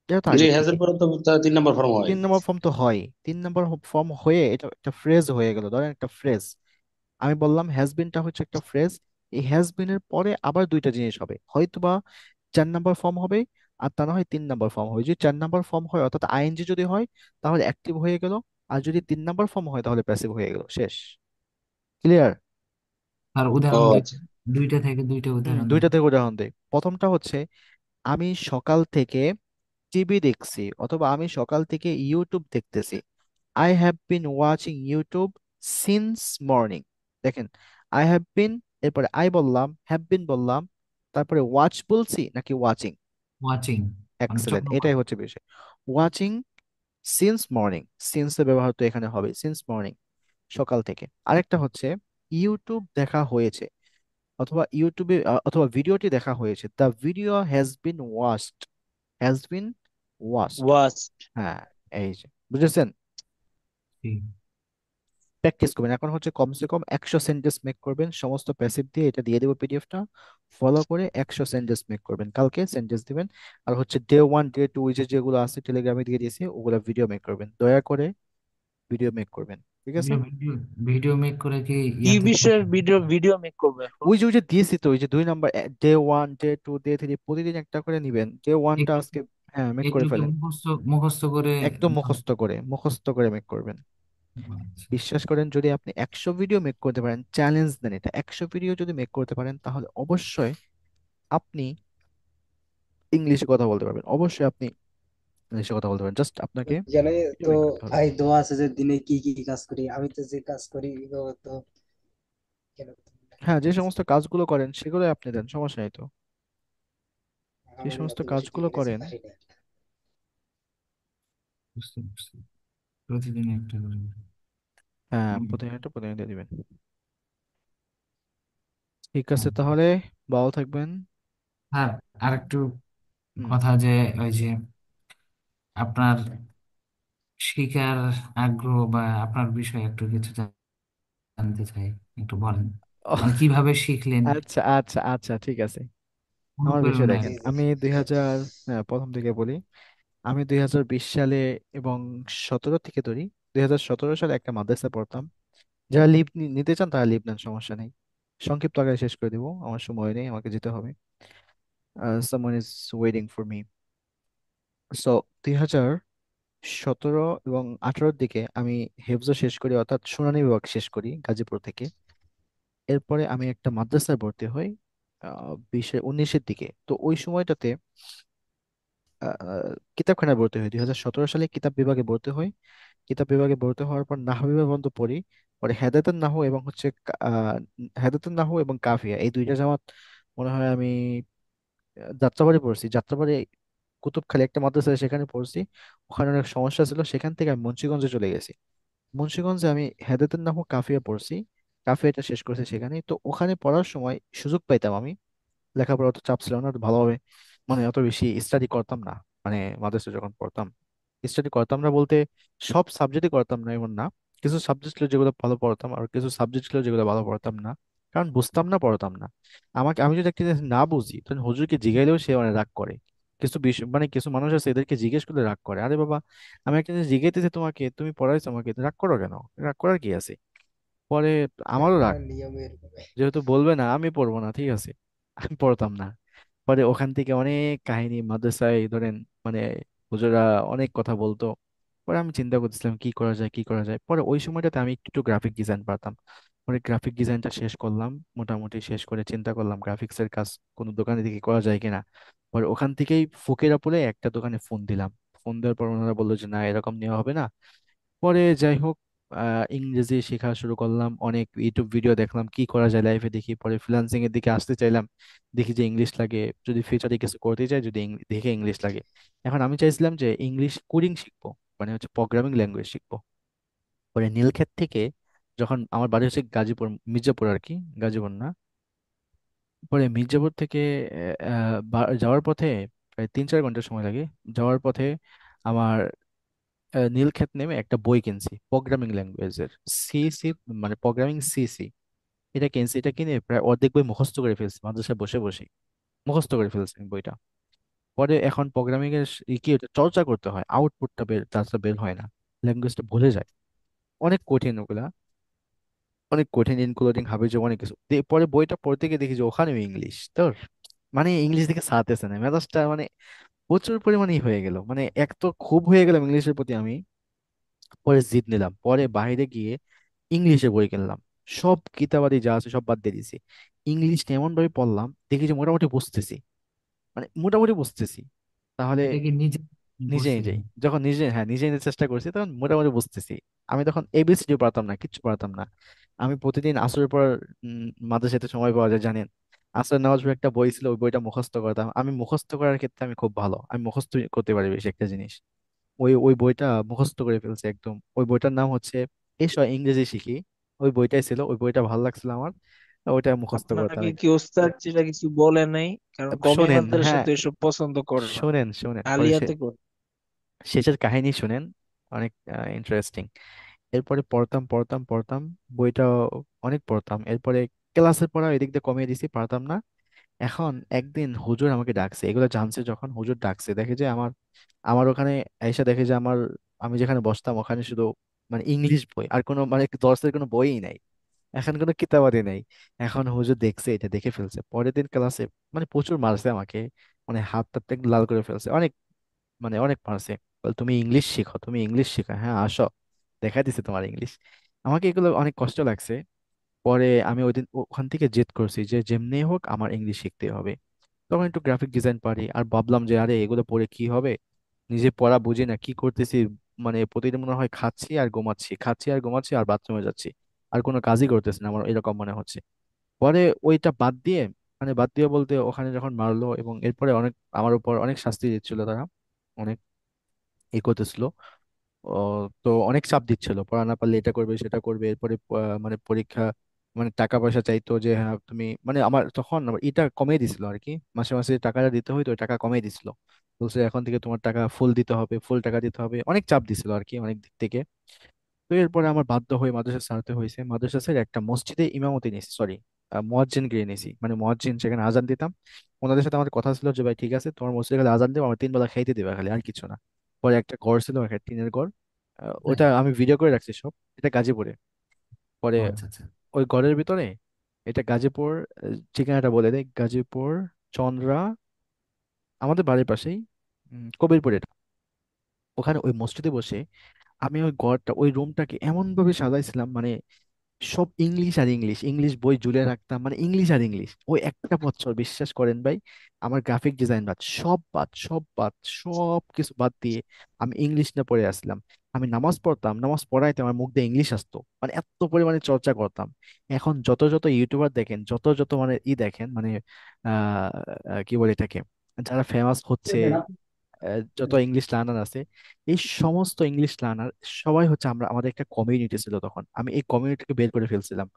এটা তো জি, আগের হ্যাজ এর থেকেই। পরে তো তার 3 নম্বর ফর্ম হয়। 3 নম্বর ফর্ম তো হয়, 3 নম্বর ফর্ম হয়ে এটা একটা ফ্রেজ হয়ে গেল, ধরেন একটা ফ্রেজ। আমি বললাম হ্যাজ বিনটা হচ্ছে একটা ফ্রেজ, এই হ্যাজ বিনের পরে আবার দুইটা জিনিস হবে, হয়তোবা 4 নম্বর ফর্ম হবে, আর তা না হয় 3 নম্বর ফর্ম হবে। যদি 4 নম্বর ফর্ম হয় অর্থাৎ আইএনজি যদি হয় তাহলে অ্যাক্টিভ হয়ে গেল, আর যদি 3 নম্বর ফর্ম হয় তাহলে প্যাসিভ হয়ে গেল, শেষ। ক্লিয়ার? আর ও উদাহরণ দিন, আচ্ছা। দুইটা থেকে দুইটা উদাহরণ দিন। দুইটা থেকে উদাহরণ দেই। প্রথমটা হচ্ছে আমি সকাল থেকে টিভি দেখছি, অথবা আমি সকাল থেকে ইউটিউব দেখতেছি। I have been watching YouTube since morning. দেখেন, আই হ্যাভ বিন, এরপরে আই বললাম, হ্যাভ বিন বললাম, তারপরে ওয়াচ বলছি নাকি ওয়াচিং? ওয়াচিং, মানে এক্সেলেন্ট, চক্র এটাই করা। হচ্ছে বিষয়। ওয়াচিং সিন্স মর্নিং, সিন্স এর ব্যবহার তো এখানে হবে, সিন্স মর্নিং, সকাল থেকে। আরেকটা হচ্ছে ইউটিউব দেখা হয়েছে, অথবা ইউটিউবে অথবা ভিডিওটি দেখা হয়েছে, the video has been watched, has been watched. was হ্যাঁ, এই যে বুঝেছেন। জি। প্র্যাকটিস করবেন। এখন হচ্ছে কমসে কম 100 সেন্টেন্স মেক করবেন সমস্ত প্যাসিভ দিয়ে, এটা দিয়ে দেবো পিডিএফটা, ফলো করে 100 সেন্টেন্স মেক করবেন, কালকে সেন্টেন্স দিবেন। আর হচ্ছে ডে 1 ডে 2 যে যেগুলো আছে টেলিগ্রামে দিয়ে দিয়েছি ওগুলো ভিডিও মেক করবেন, দয়া করে ভিডিও মেক করবেন, ঠিক আছে? ভিডিও ভিডিও ভিডিও মেক করে কি কি ইয়াতে দেবো? বিষয়ের ভিডিও মেক করবো এখন? ওই যে দিয়েছি তো, ওই যে 2 নাম্বার, ডে 1 ডে 2 ডে 3 প্রতিদিন একটা করে নিবেন। ডে 1টা একটু আজকে, হ্যাঁ মেক করে একটু কি ফেলেন। মুখস্থ মুখস্থ করে? একদম মুখস্থ করে মেক করবেন। আচ্ছা, বিশ্বাস করেন, যদি আপনি 100 ভিডিও মেক করতে পারেন, চ্যালেঞ্জ দেন এটা, 100 ভিডিও যদি মেক করতে পারেন তাহলে অবশ্যই আপনি ইংলিশে কথা বলতে পারবেন, অবশ্যই আপনি ইংলিশে কথা বলতে পারবেন, জাস্ট আপনাকে জানে ভিডিও তো মেক করতে হবে। ভাই, দোয়া আছে যে দিনে কি কি কাজ করি, আমি তো যে কাজ করি এগুলো তো কেন হ্যাঁ, যে বলতেছি? সমস্ত কাজগুলো করেন সেগুলো আপনি দেন, সমস্যা নেই তো। যে আমি সমস্ত অত বেশি কাজগুলো ইংরেজি করেন, পারি না। বুঝতে বুঝতে প্রতিদিন একটা করে। হ্যাঁ হুম। প্রতিদিন একটা প্রতিদিন দিয়ে দিবেন। ঠিক আছে, হ্যাঁ, তাহলে ভালো থাকবেন। আর আরেকটু হুম। কথা যে ওই যে আপনার শিখার আগ্রহ বা আপনার বিষয়ে একটু কিছু জানতে চাই, একটু বলেন, ওহ, মানে কিভাবে শিখলেন, আচ্ছা আচ্ছা আচ্ছা, ঠিক আছে। আমার বিষয় অনুপ্রেরণা আর দেখেন, জি কি। জি। আমি 2000, হ্যাঁ প্রথম থেকে বলি। আমি 2020 সালে এবং 17 থেকে ধরি, 2017 সালে একটা মাদ্রাসা পড়তাম। যারা লিভ নিতে চান তারা লিভ নেন, সমস্যা নেই। সংক্ষিপ্ত আকারে শেষ করে দিব, আমার সময় নেই, আমাকে যেতে হবে। Someone is waiting for me. So 2017 এবং 2018-র দিকে আমি হেফজো শেষ করি, অর্থাৎ শুনানি বিভাগ শেষ করি গাজীপুর থেকে। এরপরে আমি একটা মাদ্রাসায় ভর্তি হই 2019-এর দিকে। তো ওই সময়টাতে কিতাবখানায় ভর্তি হই, 2017 সালে কিতাব বিভাগে ভর্তি হই। কিতাব বিভাগে ভর্তি হওয়ার পর নাহু বিভাগ পর্যন্ত পড়ি। পরে হেদায়েতুন নাহু এবং হচ্ছে হেদায়েতুন নাহু এবং কাফিয়া, এই দুইটা জামাত মনে হয় আমি যাত্রাবাড়ি পড়ছি। যাত্রাবাড়ি কুতুবখালী একটা মাদ্রাসা আছে, সেখানে পড়ছি। ওখানে অনেক সমস্যা ছিল, সেখান থেকে আমি মুন্সিগঞ্জে চলে গেছি। মুন্সিগঞ্জে আমি হেদায়েতুন নাহু কাফিয়া পড়ছি। কাফিয়াটা শেষ করেছি সেখানে। তো ওখানে পড়ার সময় সুযোগ পাইতাম আমি, লেখাপড়া অত চাপ ছিল না, অত ভালোভাবে মানে অত বেশি স্টাডি করতাম না। মানে মাদ্রাসায় যখন পড়তাম, স্টাডি করতাম না বলতে সব সাবজেক্টই করতাম না এমন না। কিছু সাবজেক্ট ছিল যেগুলো ভালো পড়তাম, আর কিছু সাবজেক্ট ছিল যেগুলো ভালো পড়তাম না, কারণ বুঝতাম না, পড়তাম না। আমি যদি একটা জিনিস না বুঝি তখন হুজুরকে জিগাইলেও সে মানে রাগ করে। কিছু বিষয় মানে কিছু মানুষ আছে এদেরকে জিজ্ঞেস করলে রাগ করে, আরে বাবা আমি একটা জিনিস জিগাইতেছি তোমাকে, তুমি পড়াইছো আমাকে, তো রাগ করো কেন? রাগ করার কি আছে? পরে আমারও রাগ, নিয়ম এরকম। যেহেতু বলবে না আমি পড়বো না, ঠিক আছে। আমি পড়তাম না। পরে ওখান থেকে অনেক কাহিনী মাদ্রাসায় ধরেন, মানে হুজুরা অনেক কথা বলতো। পরে আমি চিন্তা করতেছিলাম কি করা যায় কি করা যায়। পরে ওই সময়টাতে আমি একটু গ্রাফিক ডিজাইন পারতাম। পরে গ্রাফিক ডিজাইনটা শেষ করলাম, মোটামুটি শেষ করে চিন্তা করলাম গ্রাফিক্স এর কাজ কোনো দোকানে থেকে করা যায় কিনা। পরে ওখান থেকেই ফকিরাপুরে একটা দোকানে ফোন দিলাম। ফোন দেওয়ার পর ওনারা বললো যে না, এরকম নেওয়া হবে না। পরে যাই হোক, ইংরেজি শেখা শুরু করলাম, অনেক ইউটিউব ভিডিও দেখলাম কি করা যায় লাইফে দেখি। পরে ফ্রিল্যান্সিং এর দিকে আসতে চাইলাম, দেখি যে ইংলিশ লাগে, যদি ফিউচারে কিছু করতে চাই যদি দেখে ইংলিশ লাগে। এখন আমি চাইছিলাম যে ইংলিশ কোডিং শিখবো, মানে হচ্ছে প্রোগ্রামিং ল্যাঙ্গুয়েজ শিখবো। পরে নীলক্ষেত থেকে, যখন আমার বাড়ি হচ্ছে গাজীপুর, মির্জাপুর আর কি, গাজীপুর না। পরে মির্জাপুর থেকে যাওয়ার পথে প্রায় 3-4 ঘন্টা সময় লাগে। যাওয়ার পথে আমার নীলক্ষেত নেমে একটা বই কিনছি প্রোগ্রামিং ল্যাঙ্গুয়েজের, সিসি, মানে প্রোগ্রামিং সিসি। এটা কিনছি, এটা কিনে প্রায় অর্ধেক বই মুখস্থ করে ফেলছি মাদ্রাসায় বসে বসে, মুখস্থ করে ফেলছি আমি বইটা। পরে এখন প্রোগ্রামিং এর কি হচ্ছে, চর্চা করতে হয়, আউটপুটটা বের তাছাড়া বের হয় না, ল্যাঙ্গুয়েজটা ভুলে যায়। অনেক কঠিন ওগুলা, অনেক কঠিন, ইনক্লুডিং হাবিজাবি অনেক কিছু পরে বইটা পড়তে গিয়ে দেখি যে ওখানেও ইংলিশ তোর, মানে ইংলিশ দিকে সাথেছে না মেজাজটা, মানে প্রচুর পরিমাণে হয়ে গেল, মানে এক তো খুব হয়ে গেলাম ইংলিশের প্রতি আমি। পরে জিদ নিলাম, পরে বাইরে গিয়ে ইংলিশে বই কিনলাম। সব কিতাবাদি যা আছে সব বাদ দিয়ে দিয়েছি। ইংলিশটা এমন ভাবে পড়লাম, দেখি যে মোটামুটি বুঝতেছি, মানে মোটামুটি বুঝতেছি। তাহলে এটা কি নিজে নিজে নিজেই পড়ছিলেন? যখন নিজে, হ্যাঁ নিজে নিজে চেষ্টা করছি তখন মোটামুটি বুঝতেছি। আমি তখন এবিসিডি পারতাম না, কিচ্ছু পারতাম না। আমি প্রতিদিন আসরের পর মাদ্রাসাতে সময় পাওয়া যায় জানেন, আসরের নামাজ পড়ে একটা বই ছিল, ওই বইটা মুখস্থ করতাম। আমি মুখস্থ করার ক্ষেত্রে আমি খুব ভালো, আমি মুখস্থ করতে পারি বেশি একটা জিনিস। ওই ওই বইটা মুখস্থ করে ফেলছে একদম। ওই বইটার নাম হচ্ছে এসো ইংরেজি শিখি। ওই বইটাই ছিল, ওই বইটা ভালো লাগছিল আমার, ওইটা মুখস্থ করতাম আপনাকে কি ওস্তাদ যেটা কিছু বলে নাই? কারণ কওমি শোনেন, মাদ্রাসা হ্যাঁ, তো এসব পছন্দ করে না, শোনেন শোনেন পরে আলিয়াতে করে। শেষের কাহিনী শুনেন, অনেক ইন্টারেস্টিং। এরপরে পড়তাম পড়তাম পড়তাম, বইটা অনেক পড়তাম। এরপরে ক্লাসের পড়া এদিক দিয়ে কমিয়ে দিছি, পারতাম না। এখন একদিন হুজুর আমাকে ডাকছে, এগুলো জানছে যখন হুজুর ডাকছে, দেখে যে আমার আমার ওখানে এসে দেখে যে আমি যেখানে বসতাম ওখানে শুধু মানে ইংলিশ বই, আর কোনো মানে দর্শের কোনো বইই নাই, এখন কোনো কিতাবাদি নাই। এখন হুজুর দেখছে, এটা দেখে ফেলছে পরের দিন ক্লাসে, মানে প্রচুর মারছে আমাকে, মানে হাত টাত একদম লাল করে ফেলছে অনেক, মানে অনেক মারছে। বলে, তুমি ইংলিশ শিখো, তুমি ইংলিশ শিখো, হ্যাঁ আসো, দেখা দিছে তোমার ইংলিশ। আমাকে এগুলো অনেক কষ্ট লাগছে। পরে আমি ওই দিন ওখান থেকে জেদ করছি যে যেমনি হোক আমার ইংলিশ শিখতে হবে। তখন একটু গ্রাফিক ডিজাইন পারি, আর ভাবলাম যে আরে এগুলো পড়ে কি হবে, নিজে পড়া বুঝি না কি করতেছি, মানে প্রতিদিন মনে হয় খাচ্ছি আর ঘুমাচ্ছি, খাচ্ছি আর ঘুমাচ্ছি আর বাথরুমে যাচ্ছি, আর কোনো কাজই করতেছি না, আমার এরকম মনে হচ্ছে। পরে ওইটা বাদ দিয়ে, মানে বাদ দিয়ে বলতে ওখানে যখন মারলো এবং এরপরে অনেক আমার উপর অনেক শাস্তি দিচ্ছিল তারা, অনেক ই করতেছিল। ও, তো অনেক চাপ দিচ্ছিল, পড়া না পারলে এটা করবে সেটা করবে। এরপরে মানে পরীক্ষা, মানে টাকা পয়সা চাইতো যে হ্যাঁ তুমি, মানে আমার তখন আমার এটা কমিয়ে দিছিল আর কি, মাসে মাসে টাকাটা দিতে হইতো, ওই টাকা কমিয়ে দিছিল। বলছে এখন থেকে তোমার টাকা ফুল দিতে হবে, ফুল টাকা দিতে হবে, অনেক চাপ দিছিল আর কি অনেক দিক থেকে। তো এরপরে আমার বাধ্য হয়ে মাদ্রাসা ছাড়তে হয়েছে। মাদ্রাসা ছেড়ে একটা মসজিদে ইমামতি নিয়েছি, সরি মুয়াজ্জিন গিয়ে নিয়েছি, মানে মুয়াজ্জিন সেখানে আজান দিতাম। ওনাদের সাথে আমার কথা ছিল যে ভাই ঠিক আছে তোমার মসজিদে খালি আজান দেবো, আমার 3 বেলা খাইতে দেবে খালি, আর কিছু না। পরে একটা ঘর ছিল, একটা টিনের ঘর, হ্যাঁ। ওটা আমি ভিডিও করে রাখছি সব, এটা গাজীপুরে। পরে ও আচ্ছা আচ্ছা। ওই ঘরের ভিতরে, এটা গাজীপুর, ঠিকানাটা বলে দেয়, গাজীপুর চন্দ্রা, আমাদের বাড়ির পাশেই, কবিরপুর এটা। ওখানে ওই মসজিদে বসে আমি ওই ঘরটা, ওই রুমটাকে এমন ভাবে সাজাইছিলাম, মানে সব ইংলিশ আর ইংলিশ, ইংলিশ বই ঝুলে রাখতাম, মানে ইংলিশ আর ইংলিশ। ওই একটা বছর বিশ্বাস করেন ভাই, আমার গ্রাফিক ডিজাইন বাদ, সব বাদ, সব বাদ, সব কিছু বাদ দিয়ে আমি ইংলিশ না পড়ে আসলাম। আমি নামাজ পড়তাম, নামাজ পড়াইতে আমার মুখ দিয়ে ইংলিশ আসতো, মানে এত পরিমাণে চর্চা করতাম। এখন যত যত ইউটিউবার দেখেন, যত যত মানে দেখেন, মানে কি বলে এটাকে, যারা ফেমাস হচ্ছে, যত ইংলিশ লার্নার আছে, এই সমস্ত ইংলিশ লার্নার সবাই হচ্ছে আমরা, আমাদের একটা কমিউনিটি ছিল তখন, আমি এই কমিউনিটিকে বের করে ফেলছিলাম।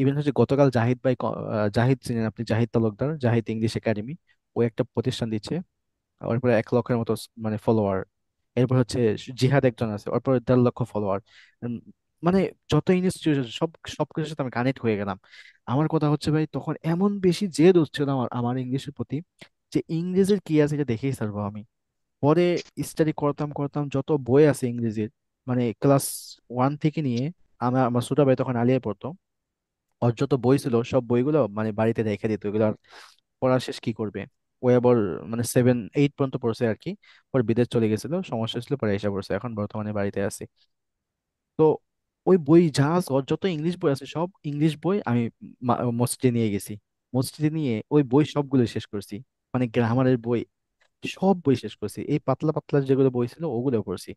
ইভেন হচ্ছে গতকাল জাহিদ ভাই জাহিদ চিনেন আপনি, জাহিদ তালুকদার, জাহিদ ইংলিশ একাডেমি, ও একটা প্রতিষ্ঠান দিচ্ছে, ওর পরে 1 লক্ষের মতো মানে ফলোয়ার। এরপর হচ্ছে জিহাদ একজন আছে, ওর পরে 1.5 লক্ষ ফলোয়ার। মানে যত ইনস্টিটিউশন সব সবকিছুর সাথে আমি কানেক্ট হয়ে গেলাম। আমার কথা হচ্ছে ভাই, তখন এমন বেশি জেদ হচ্ছিল আমার আমার ইংলিশের প্রতি, যে ইংরেজির কি আছে এটা দেখেই ছাড়বো আমি। পরে স্টাডি করতাম করতাম, যত বই আছে ইংরেজির, মানে ক্লাস 1 থেকে নিয়ে, আমার আমার ছোট ভাই তখন আলিয়ায় পড়তো, ওর যত বই ছিল সব বইগুলো মানে বাড়িতে রেখে দিত, এগুলো আর পড়া শেষ কি করবে। ও আবার মানে 7-8 পর্যন্ত পড়ছে আর কি, পরে বিদেশ চলে গেছিল, সমস্যা ছিল, পরে এসে পড়ছে, এখন বর্তমানে বাড়িতে আছি। তো ওই বই যা আছে, ওর যত ইংলিশ বই আছে সব ইংলিশ বই আমি মসজিদে নিয়ে গেছি, মসজিদে নিয়ে ওই বই সবগুলো শেষ করছি, মানে গ্রামারের বই, সব বই শেষ করছি, এই পাতলা পাতলা যেগুলো বই ছিল ওগুলো পড়ছি।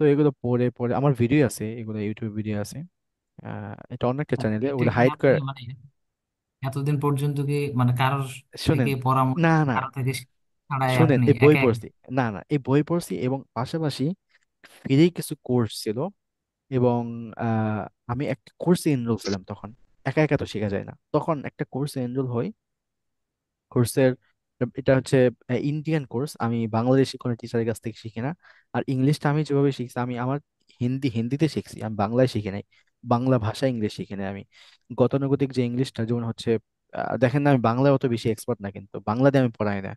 তো এগুলো পড়ে পড়ে আমার ভিডিও আছে, এগুলো ইউটিউব ভিডিও আছে, এটা অন্য একটা চ্যানেলে, এটা ওগুলো কি হাইড আপনি করে। মানে এতদিন পর্যন্ত কি মানে কারোর শুনেন, থেকে পরামর্শ, না না, কারো থেকে ছাড়াই শুনেন, আপনি এই বই একা একা? পড়ছি, না না, এই বই পড়ছি এবং পাশাপাশি ফ্রি কিছু কোর্স ছিল, এবং আহ, আমি একটা কোর্সে এনরোল ছিলাম তখন। একা একা তো শেখা যায় না, তখন একটা কোর্সে এনরোল হই। কোর্সের এটা হচ্ছে ইন্ডিয়ান কোর্স, আমি বাংলাদেশি কোনো টিচারের কাছ থেকে শিখি না। আর ইংলিশটা আমি যেভাবে শিখছি, আমি আমার হিন্দিতে শিখছি, আমি বাংলায় শিখি নাই, বাংলা ভাষা ইংলিশ শিখি নাই আমি। গতানুগতিক যে ইংলিশটা, যেমন হচ্ছে দেখেন না, আমি বাংলায় অত বেশি এক্সপার্ট না, কিন্তু বাংলাতে আমি পড়াই না।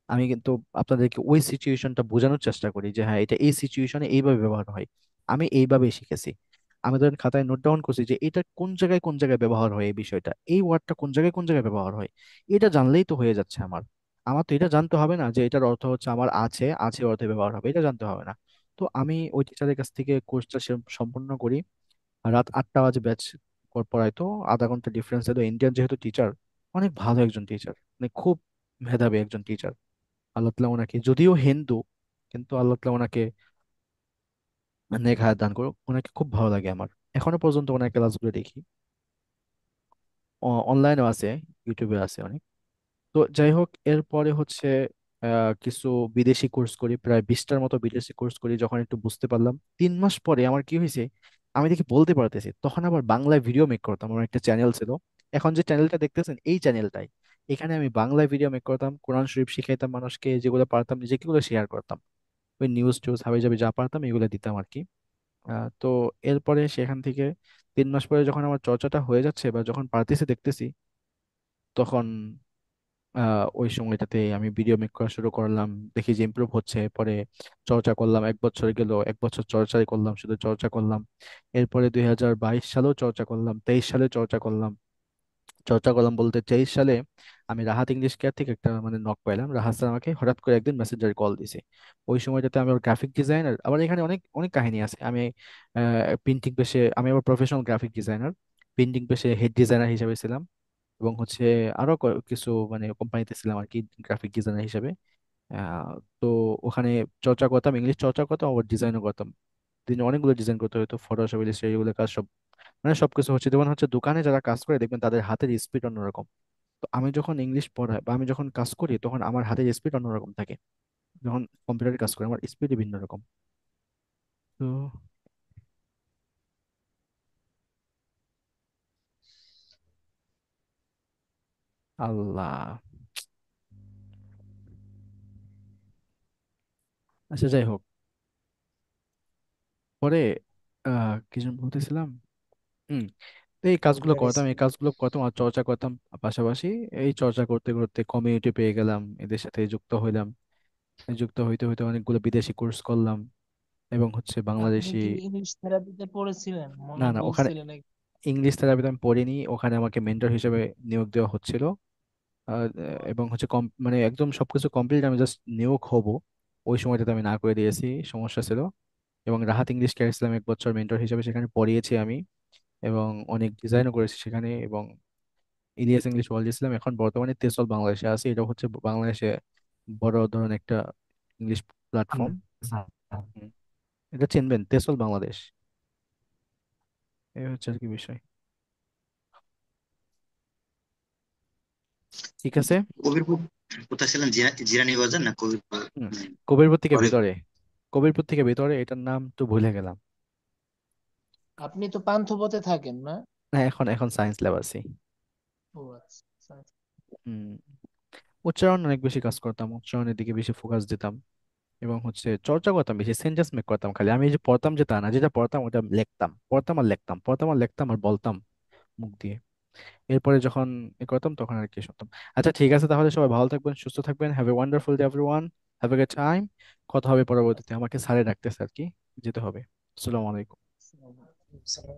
আমি কিন্তু আপনাদেরকে ওই সিচুয়েশনটা বোঝানোর চেষ্টা করি যে হ্যাঁ, এটা এই সিচুয়েশনে এইভাবে ব্যবহার হয়, আমি এইভাবেই শিখেছি। আমি ধরেন খাতায় নোট ডাউন করছি যে এটা কোন জায়গায় ব্যবহার হয়, এই বিষয়টা, এই ওয়ার্ডটা কোন জায়গায় ব্যবহার হয়, এটা জানলেই তো হয়ে যাচ্ছে আমার। আমার তো এটা জানতে হবে না যে এটার অর্থ হচ্ছে আমার আছে, আছে অর্থে ব্যবহার হবে, এটা জানতে হবে না। তো আমি ওই টিচারের কাছ থেকে কোর্সটা সম্পূর্ণ করি। আর রাত 8টা বাজে ব্যাচ পড়াইতো, আধা ঘন্টা ডিফারেন্স এলো, ইন্ডিয়ান যেহেতু টিচার, অনেক ভালো একজন টিচার, মানে খুব মেধাবী একজন টিচার। আল্লাহ তাআলা ওনাকে, যদিও হিন্দু, কিন্তু আল্লাহ তাআলা ওনাকে নেক হায়াত দান করুক, ওনাকে খুব ভালো লাগে আমার, এখনো পর্যন্ত ওনার ক্লাসগুলো দেখি, অনলাইনেও আছে, ইউটিউবে আছে অনেক। তো যাই হোক, এরপরে হচ্ছে কিছু বিদেশি কোর্স করি, প্রায় 20টার মতো বিদেশি কোর্স করি, যখন একটু বুঝতে পারলাম 3 মাস পরে আমার কি হয়েছে, আমি দেখি বলতে পারতেছি, তখন আবার বাংলায় ভিডিও মেক করতাম, আমার একটা চ্যানেল ছিল, এখন যে চ্যানেলটা দেখতেছেন এই চ্যানেলটাই, এখানে আমি বাংলায় ভিডিও মেক করতাম, কোরআন শরীফ শিখাইতাম মানুষকে, যেগুলো পারতাম নিজেকে এগুলো শেয়ার করতাম, ওই নিউজ টিউজ হাবি জাবি যা পারতাম এগুলো দিতাম আর কি। তো এরপরে সেখান থেকে 3 মাস পরে যখন আমার চর্চাটা হয়ে যাচ্ছে বা যখন পারতেছি দেখতেছি, তখন ওই সময়টাতে আমি ভিডিও মেক করা শুরু করলাম, দেখি যে ইমপ্রুভ হচ্ছে, পরে চর্চা করলাম, 1 বছর গেল, 1 বছর চর্চাই করলাম, শুধু চর্চা করলাম। এরপরে 2022 সালেও চর্চা করলাম, 23 সালে চর্চা করলাম। চর্চা করলাম বলতে 23 সালে আমি রাহাত ইংলিশ কেয়ার থেকে একটা মানে নক পাইলাম, রাহাত স্যার আমাকে হঠাৎ করে একদিন মেসেঞ্জারে কল দিছে। ওই সময়টাতে আমি আবার গ্রাফিক ডিজাইনার, আবার এখানে অনেক অনেক কাহিনী আছে, আমি প্রিন্টিং পেশে, আমি আবার প্রফেশনাল গ্রাফিক ডিজাইনার, প্রিন্টিং পেশে হেড ডিজাইনার হিসেবে ছিলাম, এবং হচ্ছে আরো কিছু মানে কোম্পানিতে ছিলাম আর কি, গ্রাফিক ডিজাইনার হিসেবে। তো ওখানে চর্চা করতাম, ইংলিশ চর্চা করতাম, আবার ডিজাইনও করতাম। দিনে অনেকগুলো ডিজাইন করতে হতো, ফটোশপ, ইলাস্ট্রেটর, এগুলো কাজ সব, মানে সবকিছু হচ্ছে, যেমন হচ্ছে দোকানে যারা কাজ করে দেখবেন তাদের হাতের স্পিড অন্যরকম। তো আমি যখন ইংলিশ পড়াই বা আমি যখন কাজ করি, তখন আমার হাতের স্পিড অন্যরকম থাকে, যখন কম্পিউটারে কাজ করি আমার স্পিডই ভিন্ন রকম। তো আল্লাহ, আচ্ছা যাই হোক, পরে কি যেন বলতেছিলাম, হুম, তো এই কাজগুলো করতাম আর চর্চা করতাম পাশাপাশি। এই চর্চা করতে করতে কমিউনিটি পেয়ে গেলাম, এদের সাথে যুক্ত হইলাম, যুক্ত হইতে হইতে অনেকগুলো বিদেশি কোর্স করলাম, এবং হচ্ছে আপনি বাংলাদেশি। কি ইংলিশ থেরাপিতে পড়েছিলেন না মনে না, ওখানে বলছিলেন ইংলিশ থেরাপিতে আমি পড়িনি, ওখানে আমাকে মেন্টর হিসেবে নিয়োগ দেওয়া হচ্ছিল। আহ, এবং হচ্ছে মানে একদম সবকিছু কমপ্লিট, আমি জাস্ট নিয়োগ হব, ওই সময়টাতে আমি না করে দিয়েছি, সমস্যা ছিল। এবং রাহাত ইংলিশ ক্যারিয়ার ইসলাম 1 বছর মেন্টর হিসেবে সেখানে পড়িয়েছি আমি, এবং অনেক ডিজাইনও করেছি সেখানে, এবং ইলিয়াস ইংলিশ ওয়ার্ল্ড ইসলাম এখন বর্তমানে তেসল বাংলাদেশে আছে, এটা হচ্ছে বাংলাদেশে বড় ধরনের একটা ইংলিশ প্ল্যাটফর্ম। এটা চিনবেন, তেসল বাংলাদেশ। এই হচ্ছে আর কি বিষয়। ঠিক আছে। কবিরপুর কোথায় ছিলেন? জিরানি বাজার না কবিরপুর? হুম, কবিরপুর থেকে পরে ভিতরে, কবিরপুর থেকে ভিতরে, এটার নাম তো ভুলে গেলাম। আপনি তো পান্থপথে থাকেন না? না, এখন এখন সায়েন্স ল্যাব আছি। ও আচ্ছা। হুম, উচ্চারণ অনেক বেশি কাজ করতাম, উচ্চারণের দিকে বেশি ফোকাস দিতাম, এবং হচ্ছে চর্চা করতাম বেশি, সেন্টেন্স মেক করতাম খালি। আমি এই যে পড়তাম যে তা না, যেটা পড়তাম ওটা লিখতাম, পড়তাম আর লিখতাম, পড়তাম আর লিখতাম আর বলতাম মুখ দিয়ে। এরপরে যখন এ করতাম তখন আর কি শুনতাম। আচ্ছা ঠিক আছে, তাহলে সবাই ভালো থাকবেন, সুস্থ থাকবেন। Have a wonderful day everyone. Have a good time. কথা হবে পরবর্তীতে, আমাকে স্যারে ডাকতেছে আর কি, যেতে হবে। আসসালামু আলাইকুম। আচ্ছা। সালাম।